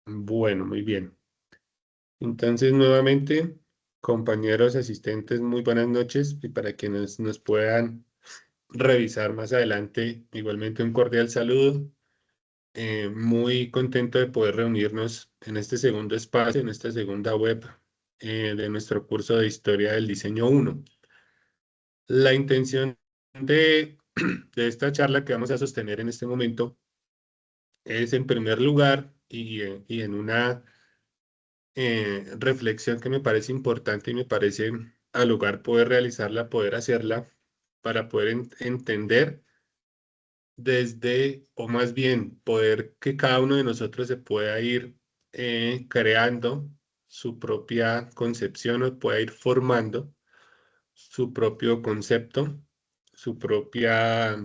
Bueno, muy bien. Entonces, nuevamente, compañeros asistentes, muy buenas noches. Y para quienes nos puedan revisar más adelante, igualmente un cordial saludo. Muy contento de poder reunirnos en este segundo espacio, en esta segunda web de nuestro curso de Historia del Diseño 1. La intención de, de esta charla que vamos a sostener en este momento es, en primer lugar, y en una reflexión que me parece importante y me parece al lugar poder realizarla, poder hacerla, para poder entender desde, o más bien, poder que cada uno de nosotros se pueda ir creando su propia concepción o pueda ir formando su propio concepto, su propia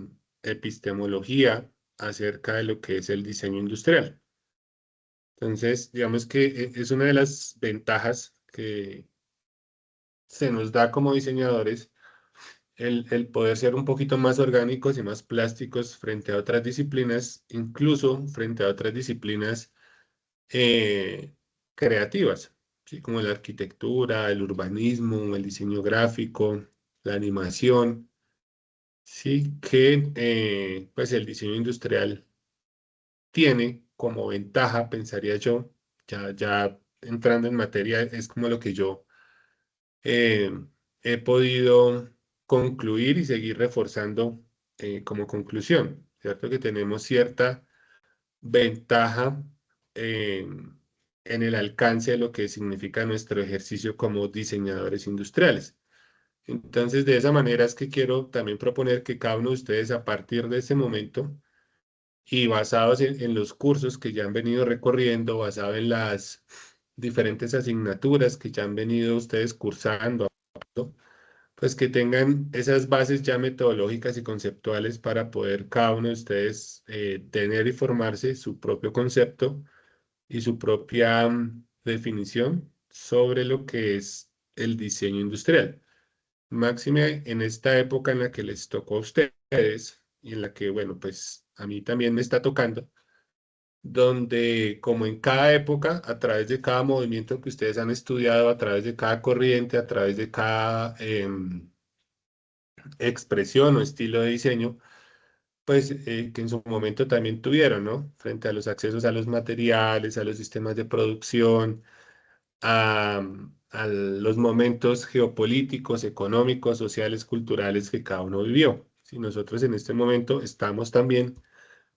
epistemología acerca de lo que es el diseño industrial. Entonces, digamos que es una de las ventajas que se nos da como diseñadores el poder ser un poquito más orgánicos y más plásticos frente a otras disciplinas, incluso frente a otras disciplinas eh, creativas, ¿sí? Como la arquitectura, el urbanismo, el diseño gráfico, la animación, sí, que pues el diseño industrial tiene como ventaja, pensaría yo, ya entrando en materia, es como lo que yo eh, he podido concluir y seguir reforzando como conclusión, ¿cierto? Que tenemos cierta ventaja eh, en el alcance de lo que significa nuestro ejercicio como diseñadores industriales. Entonces, de esa manera es que quiero también proponer que cada uno de ustedes, a partir de ese momento y basados en los cursos que ya han venido recorriendo, basado en las diferentes asignaturas que ya han venido ustedes cursando, pues que tengan esas bases ya metodológicas y conceptuales para poder cada uno de ustedes tener y formarse su propio concepto y su propia definición sobre lo que es el diseño industrial. Máxime en esta época en la que les tocó a ustedes y en la que, bueno, pues a mí también me está tocando, donde como en cada época, a través de cada movimiento que ustedes han estudiado, a través de cada corriente, a través de cada expresión o estilo de diseño, pues que en su momento también tuvieron, ¿no? Frente a los accesos a los materiales, a los sistemas de producción, a los momentos geopolíticos, económicos, sociales, culturales que cada uno vivió. Si nosotros en este momento estamos también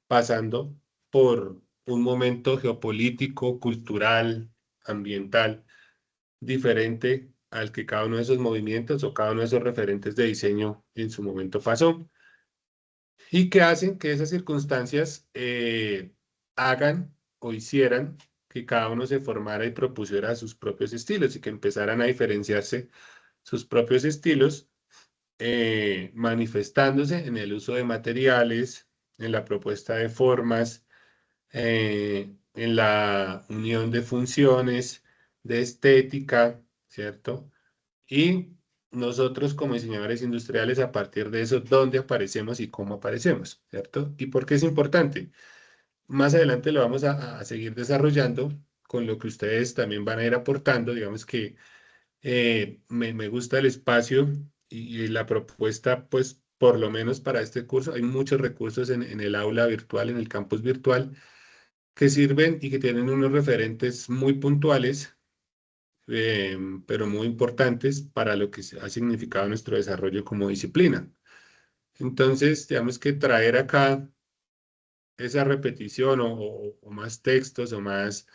pasando por un momento geopolítico, cultural, ambiental, diferente al que cada uno de esos movimientos o cada uno de esos referentes de diseño en su momento pasó, y que hacen que esas circunstancias hagan o hicieran que cada uno se formara y propusiera sus propios estilos y que empezaran a diferenciarse sus propios estilos, manifestándose en el uso de materiales, en la propuesta de formas, en la unión de funciones, de estética, ¿cierto? Y nosotros como diseñadores industriales, a partir de eso, ¿dónde aparecemos y cómo aparecemos? ¿Cierto? ¿Y por qué es importante? Más adelante lo vamos a seguir desarrollando con lo que ustedes también van a ir aportando. Digamos que me gusta el espacio y la propuesta, pues por lo menos para este curso, hay muchos recursos en el aula virtual, en el campus virtual, que sirven y que tienen unos referentes muy puntuales, pero muy importantes para lo que ha significado nuestro desarrollo como disciplina. Entonces, digamos que traer acá esa repetición o más textos o más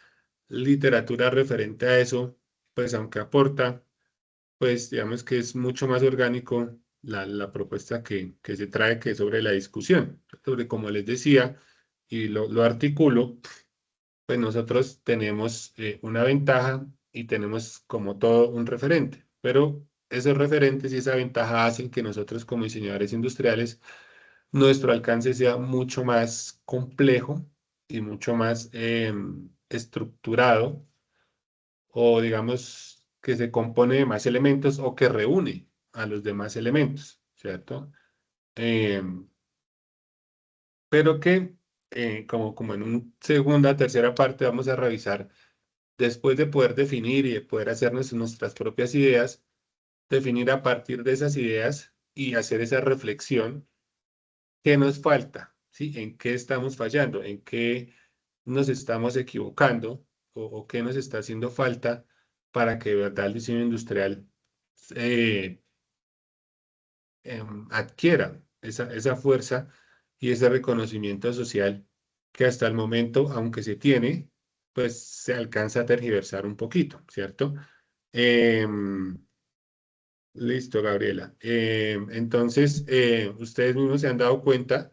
literatura referente a eso, pues aunque aporta, pues digamos que es mucho más orgánico la propuesta que se trae que sobre la discusión, sobre como les decía, y lo articulo, pues nosotros tenemos una ventaja y tenemos como todo un referente, pero esos referentes y esa ventaja hacen que nosotros como diseñadores industriales, nuestro alcance sea mucho más complejo y mucho más estructurado, o digamos que se compone de más elementos o que reúne a los demás elementos, ¿cierto? Em, pero que como en una segunda, tercera parte, vamos a revisar, después de poder definir y de poder hacernos nuestras propias ideas, definir a partir de esas ideas y hacer esa reflexión, ¿qué nos falta? ¿Sí? ¿En qué estamos fallando? ¿En qué nos estamos equivocando? O qué nos está haciendo falta para que de verdad el diseño industrial eh, adquiera esa fuerza y ese reconocimiento social que hasta el momento, aunque se tiene, pues se alcanza a tergiversar un poquito, ¿cierto? Em, Listo, Gabriela. Entonces, ustedes mismos se han dado cuenta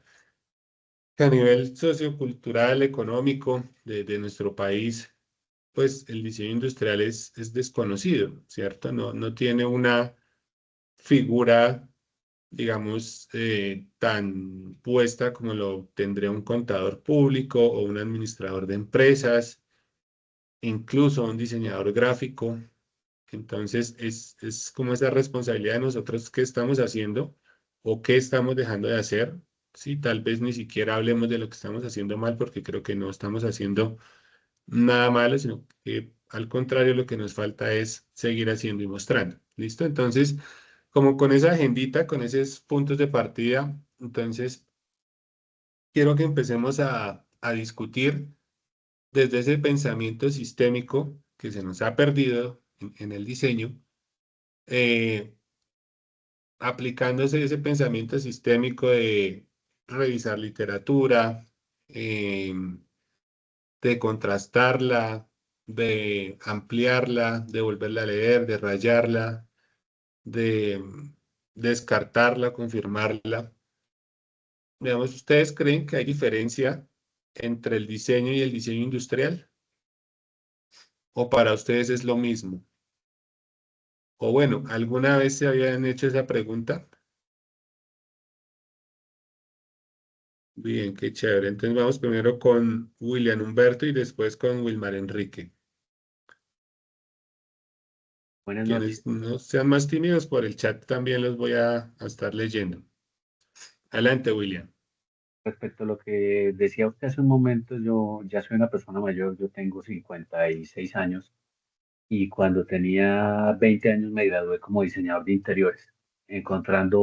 que a nivel sociocultural, económico de nuestro país, pues el diseño industrial es desconocido, ¿cierto? No tiene una figura, digamos, tan puesta como lo tendría un contador público o un administrador de empresas, incluso un diseñador gráfico. Entonces, es como esa responsabilidad de nosotros qué estamos haciendo o qué estamos dejando de hacer. Sí, tal vez ni siquiera hablemos de lo que estamos haciendo mal, porque creo que no estamos haciendo nada malo, sino que al contrario, lo que nos falta es seguir haciendo y mostrando. ¿Listo? Entonces, como con esa agendita, con esos puntos de partida, entonces quiero que empecemos a discutir desde ese pensamiento sistémico que se nos ha perdido en el diseño, eh, aplicándose ese pensamiento sistémico de revisar literatura, eh, de contrastarla, de ampliarla, de volverla a leer, de rayarla, de descartarla, confirmarla. Digamos, ¿ustedes creen que hay diferencia entre el diseño y el diseño industrial? ¿O para ustedes es lo mismo? O bueno, ¿alguna vez se habían hecho esa pregunta? Bien, qué chévere. Entonces vamos primero con William Humberto y después con Wilmar Enrique. Buenas noches. Quienes no sean más tímidos por el chat también los voy a estar leyendo. Adelante, William. Respecto a lo que decía usted hace un momento, yo ya soy una persona mayor, yo tengo 56 años y cuando tenía 20 años me gradué como diseñador de interiores, encontrando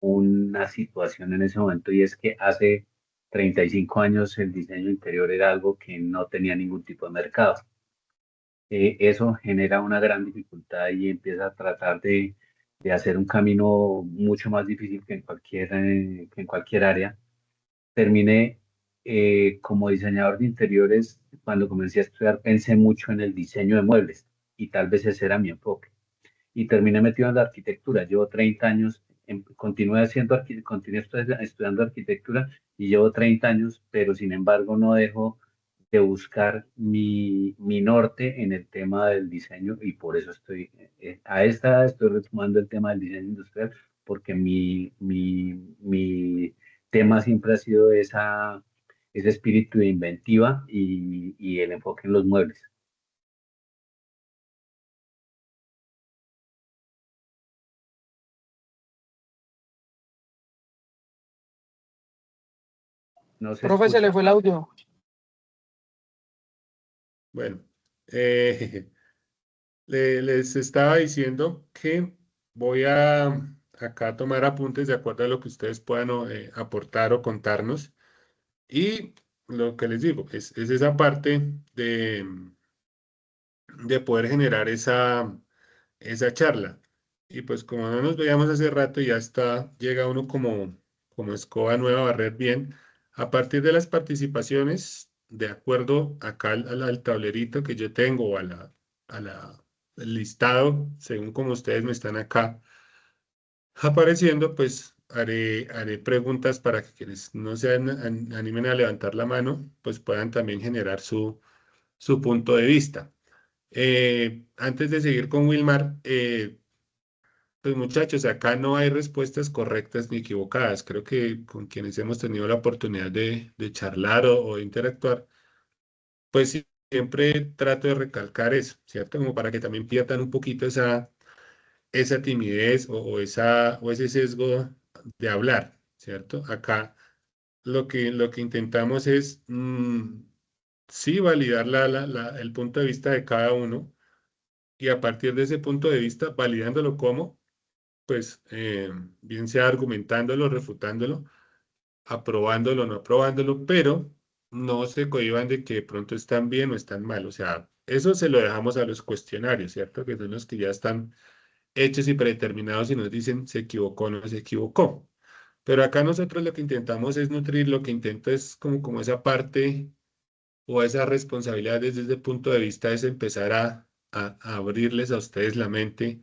una situación en ese momento y es que hace 35 años el diseño interior era algo que no tenía ningún tipo de mercado. Eso genera una gran dificultad y empieza a tratar de hacer un camino mucho más difícil que en cualquier área. Terminé como diseñador de interiores. Cuando comencé a estudiar pensé mucho en el diseño de muebles y tal vez ese era mi enfoque. Y terminé metido en la arquitectura. Llevo 30 años, continué estudiando arquitectura y llevo 30 años, pero sin embargo no dejo de buscar mi norte en el tema del diseño y por eso a esta edad estoy retomando el tema del diseño industrial porque mi tema siempre ha sido ese espíritu de inventiva y el enfoque en los muebles. No se Profe, se le escucha. fue el audio. Bueno, eh, les estaba diciendo que voy a acá tomar apuntes de acuerdo a lo que ustedes puedan aportar o contarnos. Y lo que les digo, es esa parte de poder generar esa charla. Y pues como no nos veíamos hace rato, ya está, llega uno como escoba nueva a barrer bien. A partir de las participaciones, de acuerdo acá al tablerito que yo tengo, o al listado, según como ustedes me están acá apareciendo, pues haré preguntas para que quienes no se animen a levantar la mano, pues puedan también generar su punto de vista. Antes de seguir con Wilmar, pues muchachos, acá no hay respuestas correctas ni equivocadas. Creo que con quienes hemos tenido la oportunidad de charlar o de interactuar, pues siempre trato de recalcar eso, ¿cierto? Como para que también pierdan un poquito esa timidez o ese sesgo de hablar, ¿cierto? Acá lo que intentamos es, sí, validar el punto de vista de cada uno y a partir de ese punto de vista, validándolo como, pues, bien sea argumentándolo, refutándolo, aprobándolo, no aprobándolo, pero no se cohíban de que de pronto están bien o están mal. O sea, eso se lo dejamos a los cuestionarios, ¿cierto? Que son los que ya están hechos y predeterminados y nos dicen se equivocó o no se equivocó. Pero acá nosotros lo que intentamos es nutrir, lo que intento es como esa parte o esa responsabilidad desde ese punto de vista es empezar a abrirles a ustedes la mente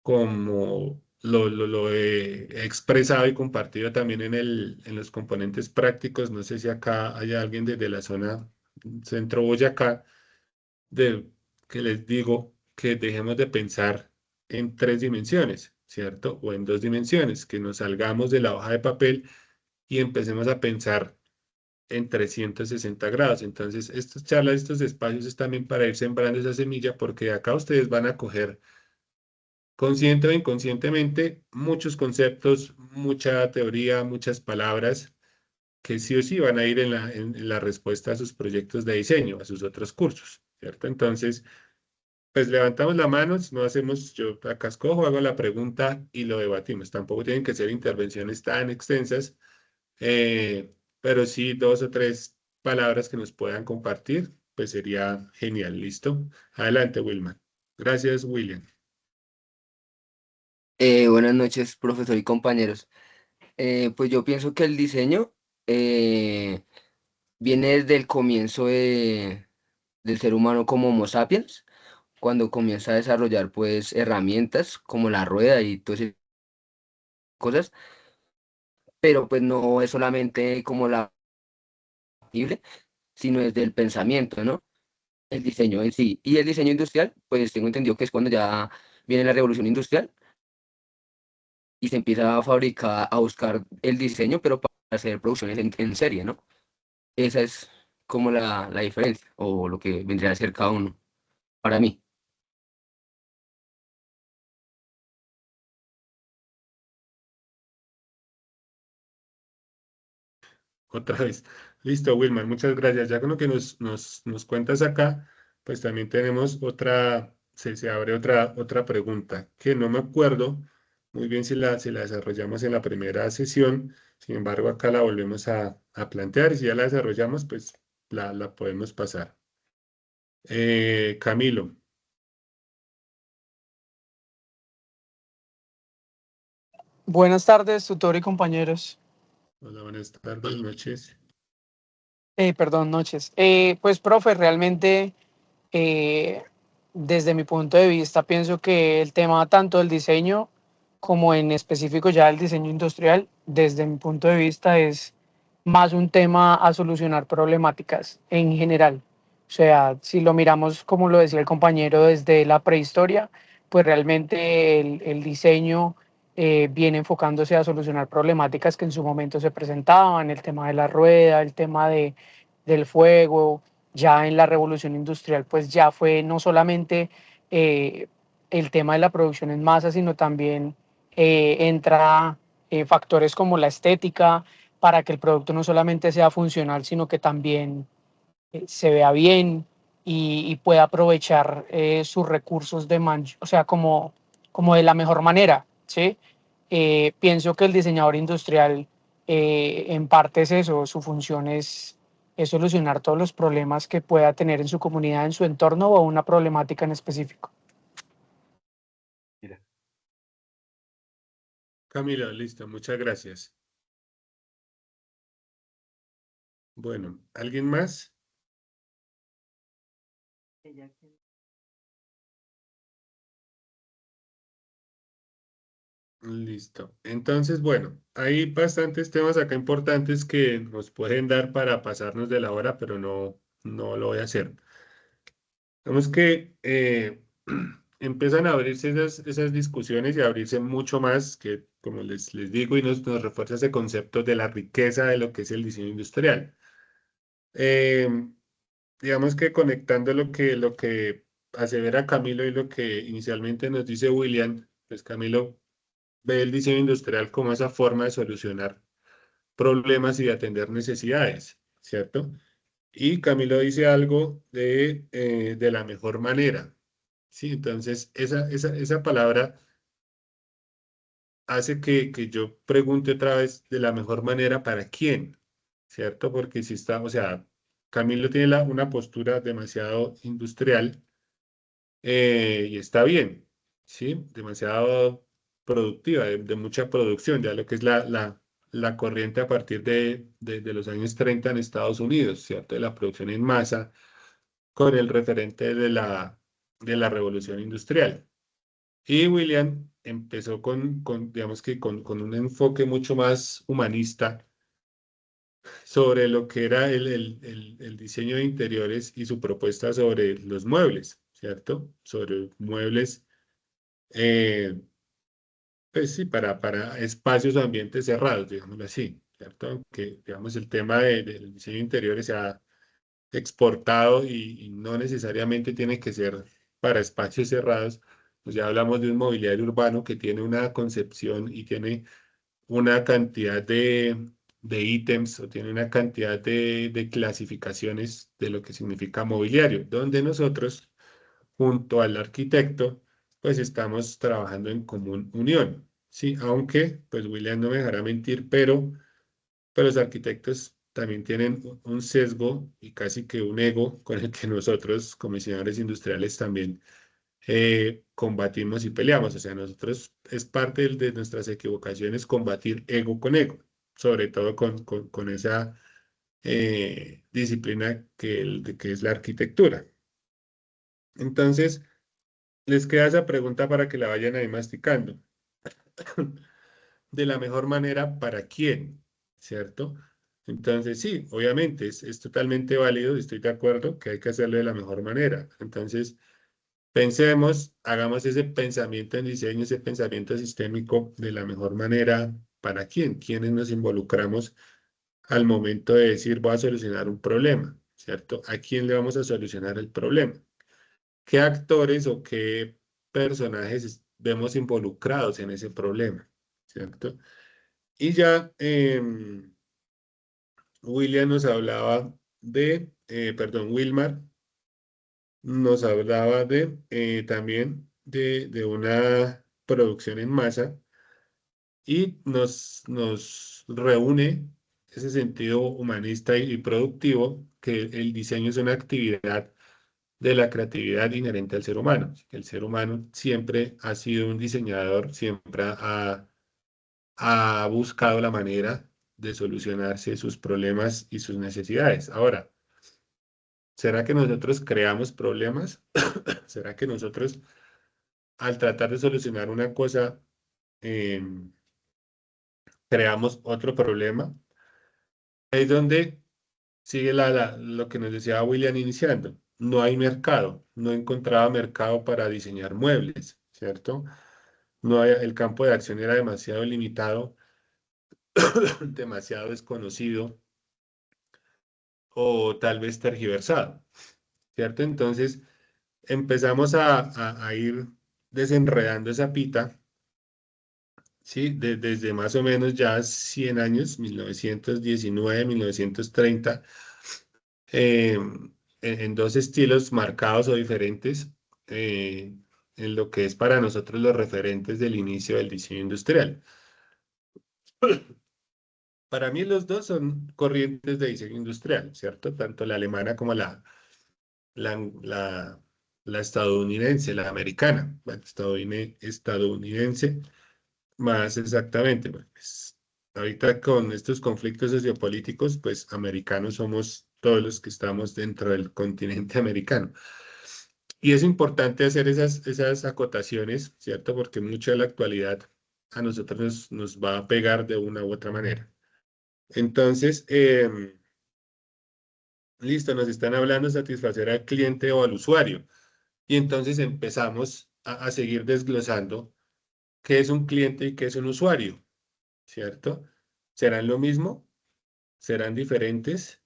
como lo he expresado y compartido también en los componentes prácticos. No sé si acá hay alguien desde la zona centro Boyacá, de, que les digo que dejemos de pensar en tres dimensiones, ¿cierto? O en dos dimensiones, que nos salgamos de la hoja de papel y empecemos a pensar en 360 grados. Entonces, estas charlas, estos espacios es también para ir sembrando esa semilla, porque acá ustedes van a coger consciente o inconscientemente muchos conceptos, mucha teoría, muchas palabras que sí o sí van a ir en la respuesta a sus proyectos de diseño, a sus otros cursos, ¿cierto? Entonces, pues levantamos la mano, no hacemos, yo acá escojo, hago la pregunta y lo debatimos. Tampoco tienen que ser intervenciones tan extensas, pero sí dos o tres palabras que nos puedan compartir, pues sería genial. ¿Listo? Adelante, Wilman. Gracias, William. Buenas noches, profesor y compañeros. Pues yo pienso que el diseño eh, viene desde el comienzo del ser humano como Homo sapiens, cuando comienza a desarrollar pues herramientas como la rueda y todas esas cosas, pero pues no es solamente como la tangible, sino desde el pensamiento, ¿no? El diseño en sí. Y el diseño industrial, pues tengo entendido que es cuando ya viene la revolución industrial y se empieza a fabricar, a buscar el diseño, pero para hacer producciones en serie, ¿no? Esa es como la diferencia o lo que vendría a ser cada uno para mí. Otra vez. Listo, Wilman, muchas gracias. Ya con lo que nos cuentas acá, pues también tenemos se abre otra pregunta, que no me acuerdo muy bien si la desarrollamos en la primera sesión. Sin embargo, acá la volvemos a plantear y si ya la desarrollamos, pues la podemos pasar. Camilo. Buenas tardes, tutor y compañeros. Hola, buenas tardes, noches. Perdón, noches. Pues, profe, realmente, eh, desde mi punto de vista, pienso que el tema tanto del diseño como en específico ya el diseño industrial, desde mi punto de vista, es más un tema a solucionar problemáticas en general. O sea, si lo miramos, como lo decía el compañero, desde la prehistoria, pues realmente el diseño viene enfocándose a solucionar problemáticas que en su momento se presentaban, el tema de la rueda, el tema del fuego. Ya en la revolución industrial, pues ya fue no solamente el tema de la producción en masa, sino también entra factores como la estética, para que el producto no solamente sea funcional, sino que también se vea bien y pueda aprovechar sus recursos o sea, como de la mejor manera, ¿sí? Pienso que el diseñador industrial en parte es eso, su función es solucionar todos los problemas que pueda tener en su comunidad, en su entorno o una problemática en específico. Mira, Camilo, listo, muchas gracias. Bueno, ¿alguien más? Listo. Entonces, bueno, hay bastantes temas acá importantes que nos pueden dar para pasarnos de la hora, pero no lo voy a hacer. Vemos que empiezan a abrirse esas discusiones y a abrirse mucho más, que como les digo, y nos refuerza ese concepto de la riqueza de lo que es el diseño industrial. Eh, digamos que conectando lo que asevera Camilo y lo que inicialmente nos dice William, pues Camilo ve el diseño industrial como esa forma de solucionar problemas y de atender necesidades, ¿cierto? Y Camilo dice algo de la mejor manera, ¿sí? Entonces, esa palabra hace que yo pregunte otra vez de la mejor manera para quién, ¿cierto? Porque si está, o sea, Camilo tiene una postura demasiado industrial y está bien, ¿sí? Demasiado productiva, de mucha producción, ya lo que es la corriente a partir de los años 30 en Estados Unidos, ¿cierto? De la producción en masa con el referente de la revolución industrial. Y William empezó digamos que con un enfoque mucho más humanista sobre lo que era el diseño de interiores y su propuesta sobre los muebles, ¿cierto? Sobre muebles, eh, pues sí, para espacios o ambientes cerrados, digámoslo así, ¿cierto? Que, digamos, el tema del diseño de interiores se ha exportado y no necesariamente tiene que ser para espacios cerrados. Pues ya hablamos de un mobiliario urbano que tiene una concepción y tiene una cantidad de ítems o tiene una cantidad de clasificaciones de lo que significa mobiliario, donde nosotros, junto al arquitecto, pues estamos trabajando en común unión. Sí, aunque, pues William no me dejará mentir, pero los arquitectos también tienen un sesgo y casi que un ego con el que nosotros, como diseñadores industriales, también combatimos y peleamos. O sea, nosotros es parte de nuestras equivocaciones combatir ego con ego, sobre todo con esa disciplina que es la arquitectura. Entonces, les queda esa pregunta para que la vayan ahí masticando. De la mejor manera, ¿para quién? ¿Cierto? Entonces, sí, obviamente es totalmente válido, estoy de acuerdo que hay que hacerlo de la mejor manera. Entonces, pensemos, hagamos ese pensamiento en diseño, ese pensamiento sistémico de la mejor manera. ¿Para quién? ¿Quiénes nos involucramos al momento de decir voy a solucionar un problema? ¿Cierto? ¿A quién le vamos a solucionar el problema? ¿Qué actores o qué personajes vemos involucrados en ese problema? ¿Cierto? Y ya William nos hablaba perdón, Wilmar nos hablaba también de una producción en masa y nos reúne ese sentido humanista y productivo que el diseño es una actividad de la creatividad inherente al ser humano. El ser humano siempre ha sido un diseñador, siempre ha buscado la manera de solucionarse sus problemas y sus necesidades. Ahora, ¿será que nosotros creamos problemas? ¿Será que nosotros, al tratar de solucionar una cosa, creamos otro problema? Es donde sigue lo que nos decía William iniciando. No hay mercado, no encontraba mercado para diseñar muebles, ¿cierto? El campo de acción era demasiado limitado, demasiado desconocido o tal vez tergiversado, ¿cierto? Entonces empezamos a ir desenredando esa pita, ¿sí? Desde más o menos ya 100 años, 1919, 1930, en dos estilos marcados o diferentes, eh, en lo que es para nosotros los referentes del inicio del diseño industrial. Para mí los dos son corrientes de diseño industrial, ¿cierto? Tanto la alemana como la, la, la estadounidense, la americana, bueno, estadounidense, más exactamente. Pues, ahorita con estos conflictos sociopolíticos, pues americanos somos todos los que estamos dentro del continente americano. Y es importante hacer esas acotaciones, ¿cierto? Porque mucho de la actualidad a nosotros nos va a pegar de una u otra manera. Entonces, listo, nos están hablando de satisfacer al cliente o al usuario. Y entonces empezamos a seguir desglosando qué es un cliente y qué es un usuario, ¿cierto? ¿Serán lo mismo? ¿Serán diferentes?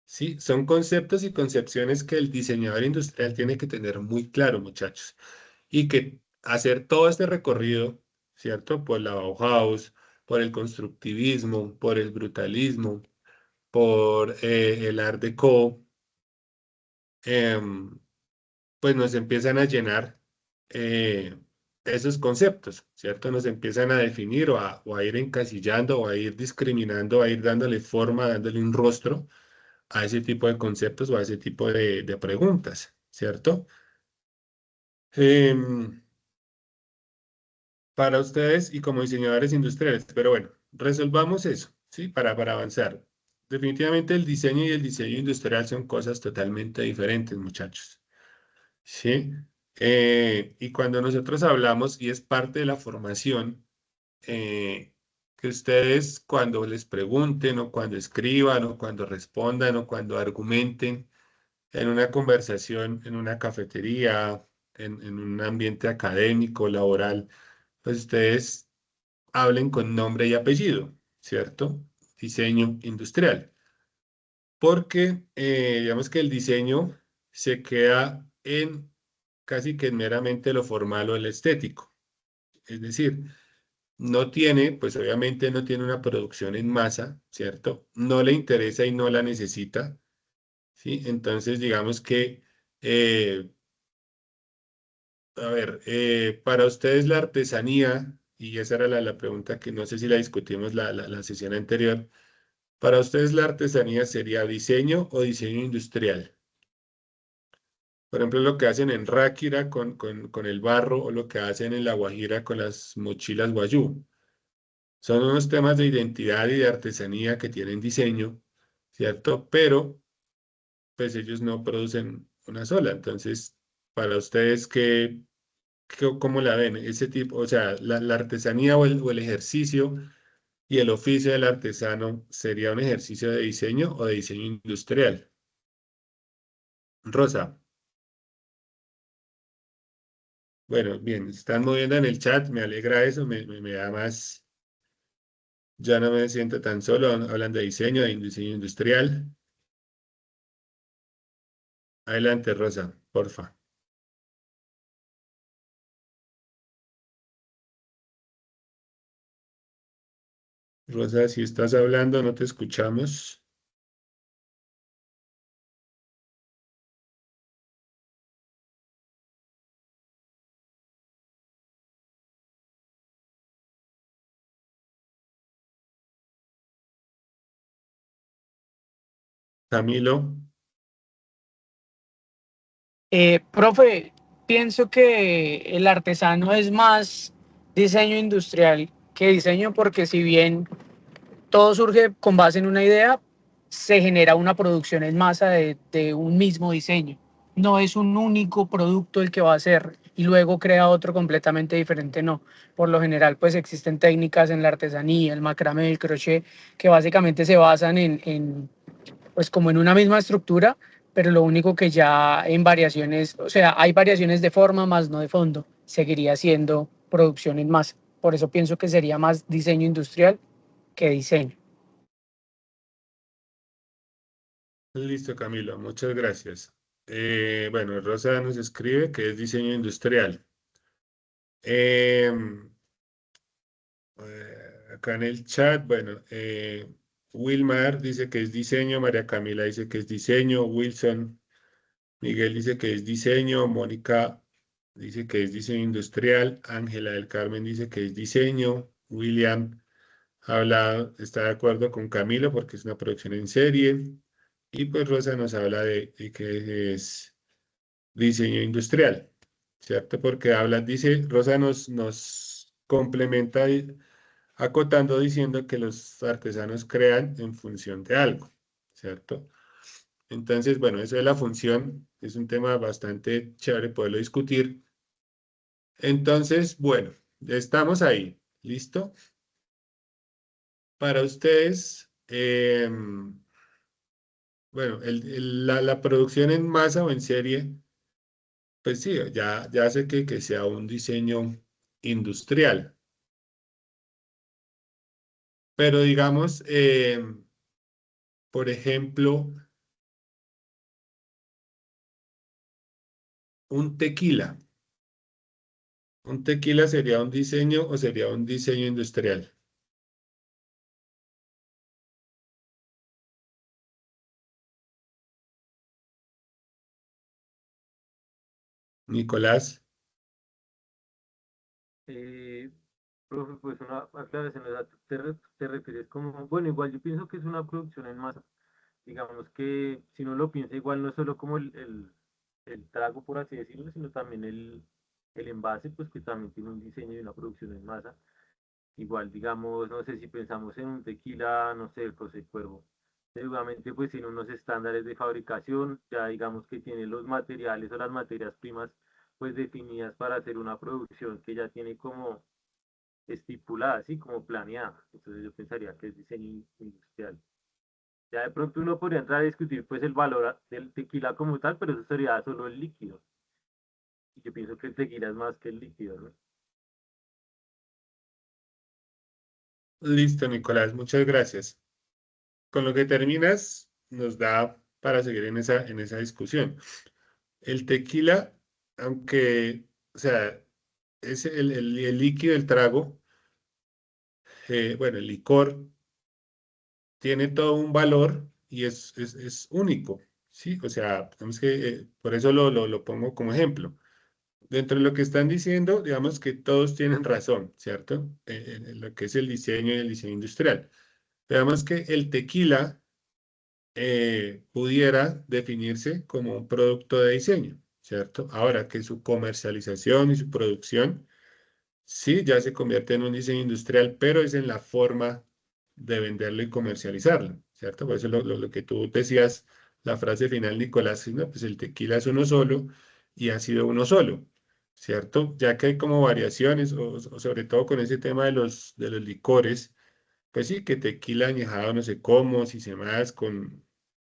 Sí, son conceptos y concepciones que el diseñador industrial tiene que tener muy claro, muchachos. Y que hacer todo este recorrido, ¿cierto? Por la Bauhaus, por el constructivismo, por el brutalismo, por el Art Deco, em, pues nos empiezan a llenar eh, esos conceptos, ¿cierto? Nos empiezan a definir o a ir encasillando o a ir discriminando, a ir dándole forma, dándole un rostro a ese tipo de conceptos o a ese tipo de preguntas, ¿cierto? Em, para ustedes y como diseñadores industriales, pero bueno, resolvamos eso, ¿sí? Para avanzar. Definitivamente el diseño y el diseño industrial son cosas totalmente diferentes, muchachos. ¿Sí? Y cuando nosotros hablamos, y es parte de la formación, que ustedes cuando les pregunten o cuando escriban o cuando respondan o cuando argumenten en una conversación, en una cafetería, en un ambiente académico, laboral, pues ustedes hablen con nombre y apellido, ¿cierto? Diseño industrial. Porque digamos que el diseño se queda en casi que meramente lo formal o el estético. Es decir, no tiene, pues obviamente no tiene una producción en masa, ¿cierto? No le interesa y no la necesita, ¿sí? Entonces, digamos que, a ver, para ustedes la artesanía, y esa era la pregunta que no sé si la discutimos la sesión anterior, para ustedes la artesanía sería diseño o diseño industrial. Por ejemplo, lo que hacen en Ráquira con el barro o lo que hacen en La Guajira con las mochilas guayú. Son unos temas de identidad y de artesanía que tienen diseño, ¿cierto? Pero, pues ellos no producen una sola. Entonces, para ustedes, ¿cómo la ven? Ese tipo, o sea, la artesanía o el ejercicio y el oficio del artesano sería un ejercicio de diseño o de diseño industrial. Rosa. Bueno, bien, están moviendo en el chat, me alegra eso, me da más, ya no me siento tan solo, hablan de diseño, de diseño industrial. Adelante, Rosa, porfa. Rosa, si estás hablando, no te escuchamos. Camilo, Profe, pienso que el artesano es más diseño industrial que diseño porque si bien todo surge con base en una idea, se genera una producción en masa de un mismo diseño. No es un único producto el que va a hacer y luego crea otro completamente diferente, no. Por lo general, pues existen técnicas en la artesanía, el macramé, el crochet, que básicamente se basan pues como en una misma estructura, pero lo único que ya en variaciones, o sea, hay variaciones de forma más no de fondo, seguiría siendo producción en masa. Por eso pienso que sería más diseño industrial que diseño. listo, Camilo, muchas gracias. Bueno, Rosa nos escribe que es diseño industrial. Em, acá en el chat, bueno, Wilmar dice que es diseño, María Camila dice que es diseño, Wilson, Miguel dice que es diseño, Mónica dice que es diseño industrial, Ángela del Carmen dice que es diseño, William está de acuerdo con Camilo porque es una producción en serie, y pues Rosa nos habla de que es diseño industrial, ¿cierto? Porque Rosa nos complementa acotando diciendo que los artesanos crean en función de algo, ¿cierto? Entonces, bueno, eso de la función es un tema bastante chévere poderlo discutir. Entonces, bueno, estamos ahí, ¿listo? Para ustedes, bueno, la producción en masa o en serie, pues sí, ya hace que sea un diseño industrial. Pero digamos, por ejemplo, un tequila. ¿Un tequila sería un diseño o sería un diseño industrial? Nicolás. Profe, pues una aclaración, o sea, te refieres como, bueno, igual yo pienso que es una producción en masa. Digamos que si uno lo piensa, igual no es solo como el trago, por así decirlo, sino también el envase, pues que también tiene un diseño y una producción en masa. Igual, digamos, no sé si pensamos en un tequila, no sé, el José Cuervo. Seguramente, pues tiene unos estándares de fabricación, ya digamos que tiene los materiales o las materias primas, pues definidas para hacer una producción que ya tiene como estipulada, así como planeada. Entonces yo pensaría que es diseño industrial. Ya de pronto uno podría entrar a discutir pues el valor del tequila como tal, pero eso sería solo el líquido. Y yo pienso que el tequila es más que el líquido, ¿no? Listo, Nicolás, muchas gracias. Con lo que terminas, nos da para seguir en esa discusión. El tequila, aunque, o sea, es el líquido, el trago, bueno, el licor, tiene todo un valor y es único, ¿sí? O sea, digamos que por eso lo pongo como ejemplo. Dentro de lo que están diciendo, digamos que todos tienen razón, ¿cierto? En lo que es el diseño y el diseño industrial. Digamos que el tequila pudiera definirse como un producto de diseño, ¿cierto? Ahora que su comercialización y su producción, sí, ya se convierte en un diseño industrial, pero es en la forma de venderlo y comercializarlo, ¿cierto? Por eso lo que tú decías, la frase final, Nicolás, ¿no? Pues el tequila es uno solo y ha sido uno solo, ¿cierto? Ya que hay como variaciones, o sobre todo con ese tema de los licores, pues sí, que tequila añejado no sé cómo, si se más, con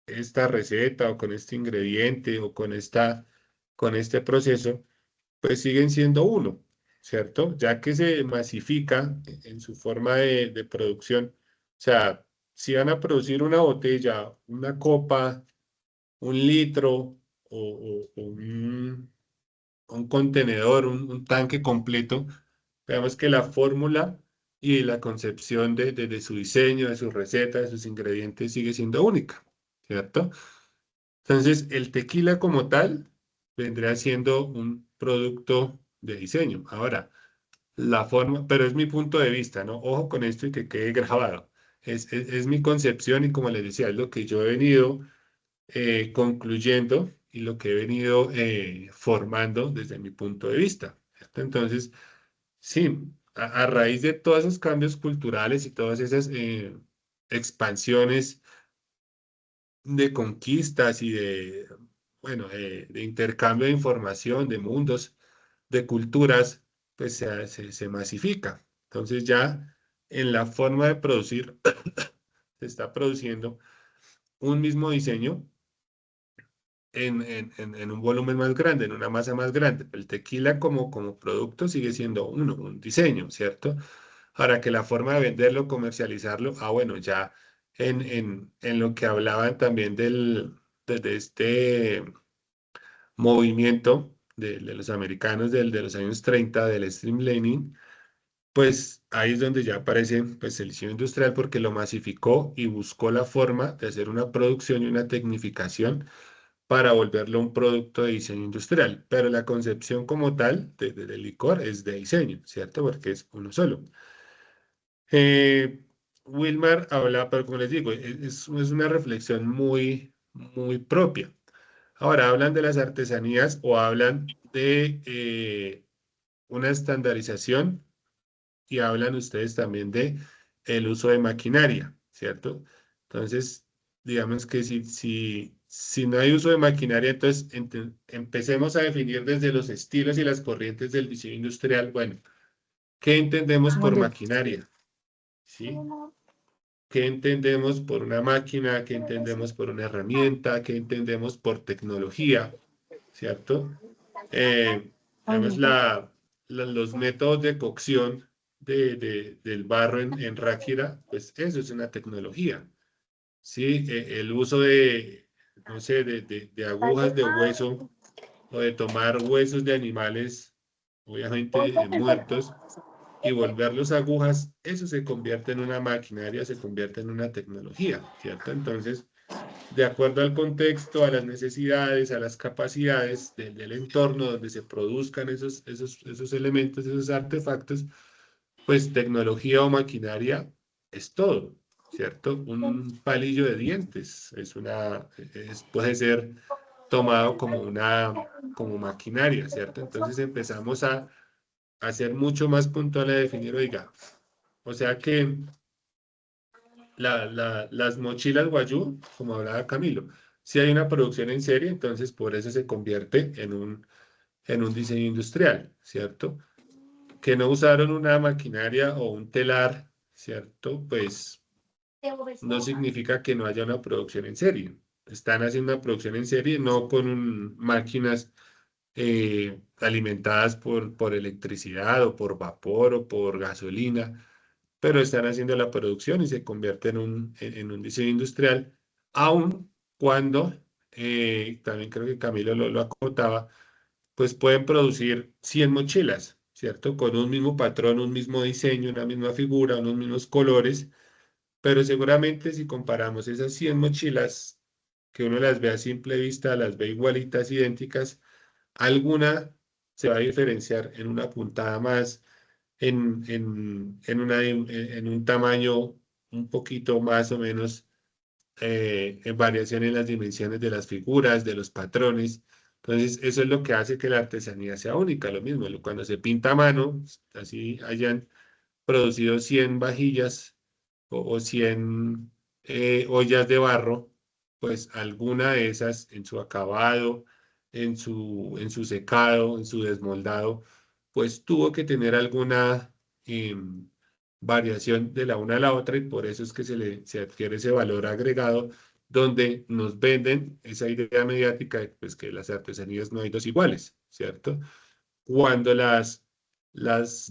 esta receta o con este ingrediente o con este proceso, pues siguen siendo uno, ¿cierto? Ya que se masifica en su forma de producción. O sea, si van a producir una botella, una copa, un litro o un contenedor, un tanque completo, veamos que la fórmula y la concepción de su diseño, de su receta, de sus ingredientes sigue siendo única, ¿cierto? Entonces, el tequila como tal vendría siendo un producto de diseño. Ahora, la forma, pero es mi punto de vista, ¿no? Ojo con esto y que quede grabado. Es mi concepción y como les decía, es lo que yo he venido concluyendo y lo que he venido formando desde mi punto de vista, ¿cierto? Entonces, sí, a raíz de todos esos cambios culturales y todas esas expansiones de conquistas y de, bueno, de intercambio de información, de mundos, de culturas, pues se masifica. Entonces ya en la forma de producir se está produciendo un mismo diseño en un volumen más grande, en una masa más grande. El tequila como producto sigue siendo uno, un diseño, ¿cierto? Ahora que la forma de venderlo, comercializarlo, bueno, ya en lo que hablaban también de este movimiento de los americanos de los años 30 del streamlining, pues ahí es donde ya aparece pues, el diseño industrial porque lo masificó y buscó la forma de hacer una producción y una tecnificación para volverlo un producto de diseño industrial. Pero la concepción como tal del licor es de diseño, ¿cierto? Porque es uno solo. Eh, Wilmar habla, pero como les digo, es una reflexión muy propia. Ahora, hablan de las artesanías o hablan de una estandarización y hablan ustedes también de el uso de maquinaria, ¿cierto? Entonces, digamos que si no hay uso de maquinaria, entonces empecemos a definir desde los estilos y las corrientes del diseño industrial, bueno, ¿qué entendemos por maquinaria? ¿Sí? ¿Qué entendemos por una máquina? ¿Qué entendemos por una herramienta? ¿Qué entendemos por tecnología? ¿Cierto? Además, los métodos de cocción del barro en Ráquira, pues eso es una tecnología. ¿Sí? El uso de, no sé, de agujas de hueso o de tomar huesos de animales, obviamente muertos, y volverlos agujas, eso se convierte en una maquinaria, se convierte en una tecnología, ¿cierto? Entonces, de acuerdo al contexto, a las necesidades, a las capacidades del entorno donde se produzcan esos elementos, esos artefactos, pues tecnología o maquinaria es todo, ¿cierto? Un palillo de dientes puede ser tomado como maquinaria, ¿cierto? Entonces empezamos a ser mucho más puntual a definir, oiga, o sea que las mochilas Guayú, como hablaba Camilo, si hay una producción en serie, entonces por eso se convierte en un diseño industrial, ¿cierto? Que no usaron una maquinaria o un telar, ¿cierto? Pues no significa que no haya una producción en serie. Están haciendo una producción en serie, no con máquinas alimentadas por electricidad o por vapor o por gasolina, pero están haciendo la producción y se convierte en un diseño industrial, aun cuando, también creo que Camilo lo acotaba, pues pueden producir 100 mochilas, ¿cierto? Con un mismo patrón, un mismo diseño, una misma figura, unos mismos colores, pero seguramente si comparamos esas 100 mochilas, que uno las ve a simple vista, las ve igualitas, idénticas, alguna se va a diferenciar en una puntada más, en un tamaño un poquito más o menos, en variación en las dimensiones de las figuras, de los patrones. Entonces, eso es lo que hace que la artesanía sea única. Lo mismo, cuando se pinta a mano, así hayan producido 100 vajillas o 100 ollas de barro, pues alguna de esas en su acabado, en su secado, en su desmoldado, pues tuvo que tener alguna variación de la una a la otra, y por eso es que se adquiere ese valor agregado, donde nos venden esa idea mediática de pues, que las artesanías no hay dos iguales, ¿cierto? Cuando las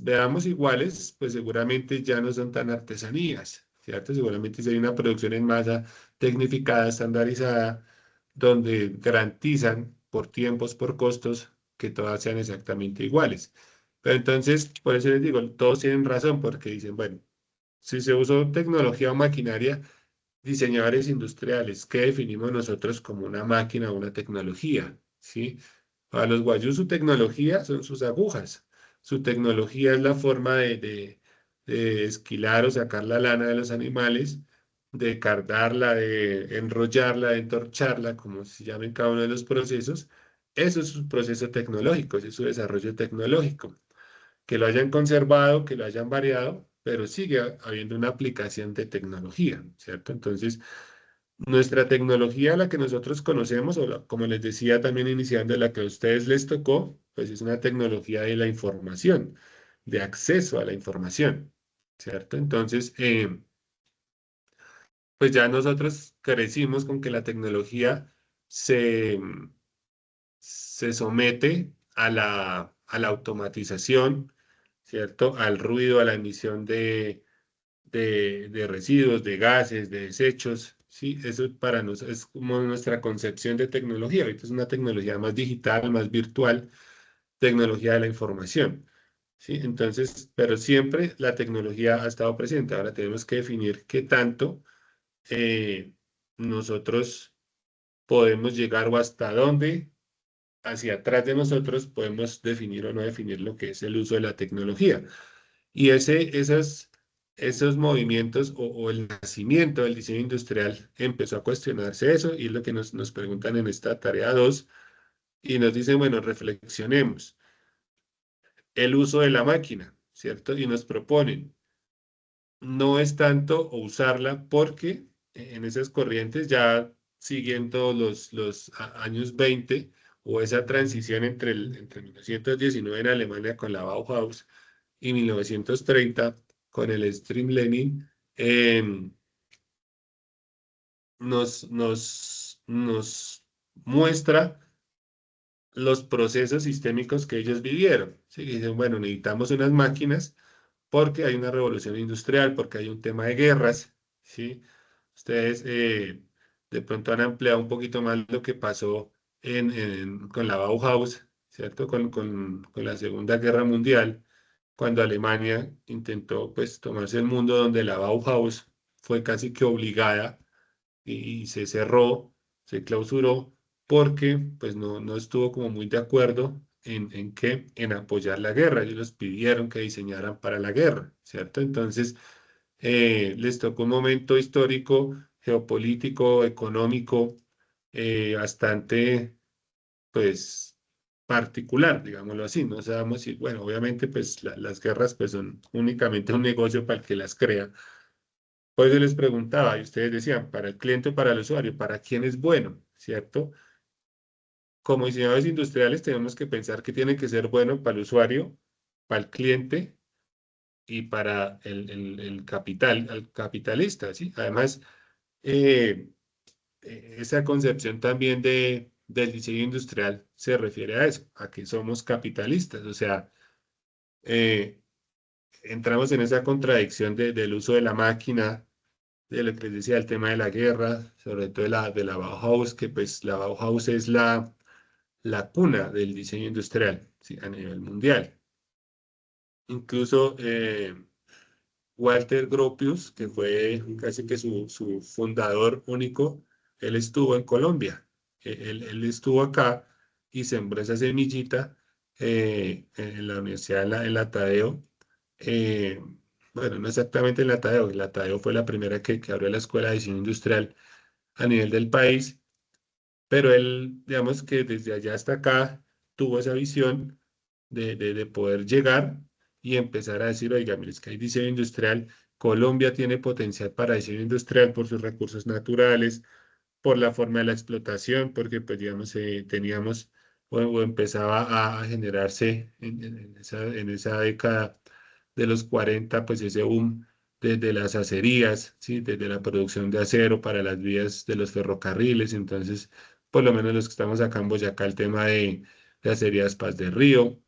veamos iguales, pues seguramente ya no son tan artesanías, ¿cierto? Seguramente si hay una producción en masa tecnificada, estandarizada, donde garantizan por tiempos, por costos, que todas sean exactamente iguales. Pero entonces, por eso les digo, todos tienen razón, porque dicen, bueno, si se usó tecnología o maquinaria, diseñadores industriales, ¿qué definimos nosotros como una máquina o una tecnología? ¿Sí? Para los guayús su tecnología son sus agujas. Su tecnología es la forma de esquilar o sacar la lana de los animales, de cardarla, de enrollarla, de entorcharla, como se llama en cada uno de los procesos. Eso es su proceso tecnológico, ese es su desarrollo tecnológico. Que lo hayan conservado, que lo hayan variado, pero sigue habiendo una aplicación de tecnología, ¿cierto? Entonces, nuestra tecnología, la que nosotros conocemos, como les decía también iniciando, la que a ustedes les tocó, pues es una tecnología de la información, de acceso a la información, ¿cierto? Entonces, pues ya nosotros crecimos con que la tecnología se, se somete a la automatización, ¿cierto? Al ruido, a la emisión de residuos, de gases, de desechos, ¿sí? Eso para nosotros es como nuestra concepción de tecnología. Ahorita es una tecnología más digital, más virtual, tecnología de la información, ¿sí? Entonces, pero siempre la tecnología ha estado presente. Ahora tenemos que definir qué tanto eh, nosotros podemos llegar o hasta dónde hacia atrás de nosotros podemos definir o no definir lo que es el uso de la tecnología. Y esos movimientos o el nacimiento del diseño industrial empezó a cuestionarse eso, y es lo que nos preguntan en esta tarea 2 y nos dicen, bueno, reflexionemos el uso de la máquina, ¿cierto? Y nos proponen, no es tanto usarla porque en esas corrientes ya siguiendo los años 20 o esa transición entre 1919 en Alemania con la Bauhaus y 1930 con el Streamlining, nos muestra los procesos sistémicos que ellos vivieron. ¿Sí? Y dicen, bueno, necesitamos unas máquinas porque hay una revolución industrial, porque hay un tema de guerras, ¿sí? Ustedes de pronto han ampliado un poquito más lo que pasó con la Bauhaus, ¿cierto? Con la Segunda Guerra Mundial, cuando Alemania intentó pues tomarse el mundo, donde la Bauhaus fue casi que obligada y se cerró, se clausuró porque pues no estuvo como muy de acuerdo en apoyar la guerra. Ellos los pidieron que diseñaran para la guerra, ¿cierto? Entonces, les tocó un momento histórico, geopolítico, económico, bastante, pues, particular, digámoslo así. No sabemos si, bueno, obviamente, pues, las guerras, pues, son únicamente un negocio para el que las crea. Por eso les preguntaba, y ustedes decían, para el cliente o para el usuario, ¿para quién es bueno? ¿Cierto? Como diseñadores industriales tenemos que pensar que tiene que ser bueno para el usuario, para el cliente y para el capital, al capitalista, ¿sí? Además, eh, esa concepción también del diseño industrial se refiere a eso, a que somos capitalistas, o sea, eh, entramos en esa contradicción del uso de la máquina, de lo que les decía, el tema de la guerra, sobre todo de la Bauhaus, que pues la Bauhaus es la cuna del diseño industrial, ¿sí? A nivel mundial. Incluso Walter Gropius, que fue casi que su fundador único, él estuvo en Colombia. Él estuvo acá y sembró esa semillita en la universidad, en la Tadeo. eh, bueno, no exactamente en la Tadeo fue la primera que abrió la Escuela de Diseño Industrial a nivel del país, pero él, digamos que desde allá hasta acá tuvo esa visión de poder llegar y empezar a decir, oiga, mire, es que hay diseño industrial, Colombia tiene potencial para diseño industrial por sus recursos naturales, por la forma de la explotación, porque pues digamos teníamos o empezaba a generarse en esa década de los 40 pues ese boom de las acerías, ¿sí? Desde la producción de acero para las vías de los ferrocarriles, entonces por lo menos los que estamos acá en Boyacá, el tema de acerías Paz de Río,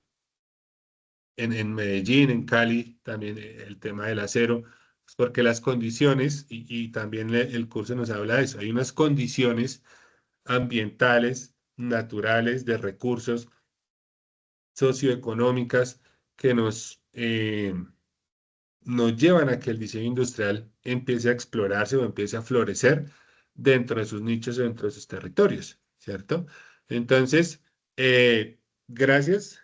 en Medellín, en Cali, también el tema del acero, pues porque las condiciones, y también el curso nos habla de eso, hay unas condiciones ambientales, naturales, de recursos socioeconómicas que nos llevan a que el diseño industrial empiece a explorarse o empiece a florecer dentro de sus nichos o dentro de sus territorios, ¿cierto? Entonces, gracias,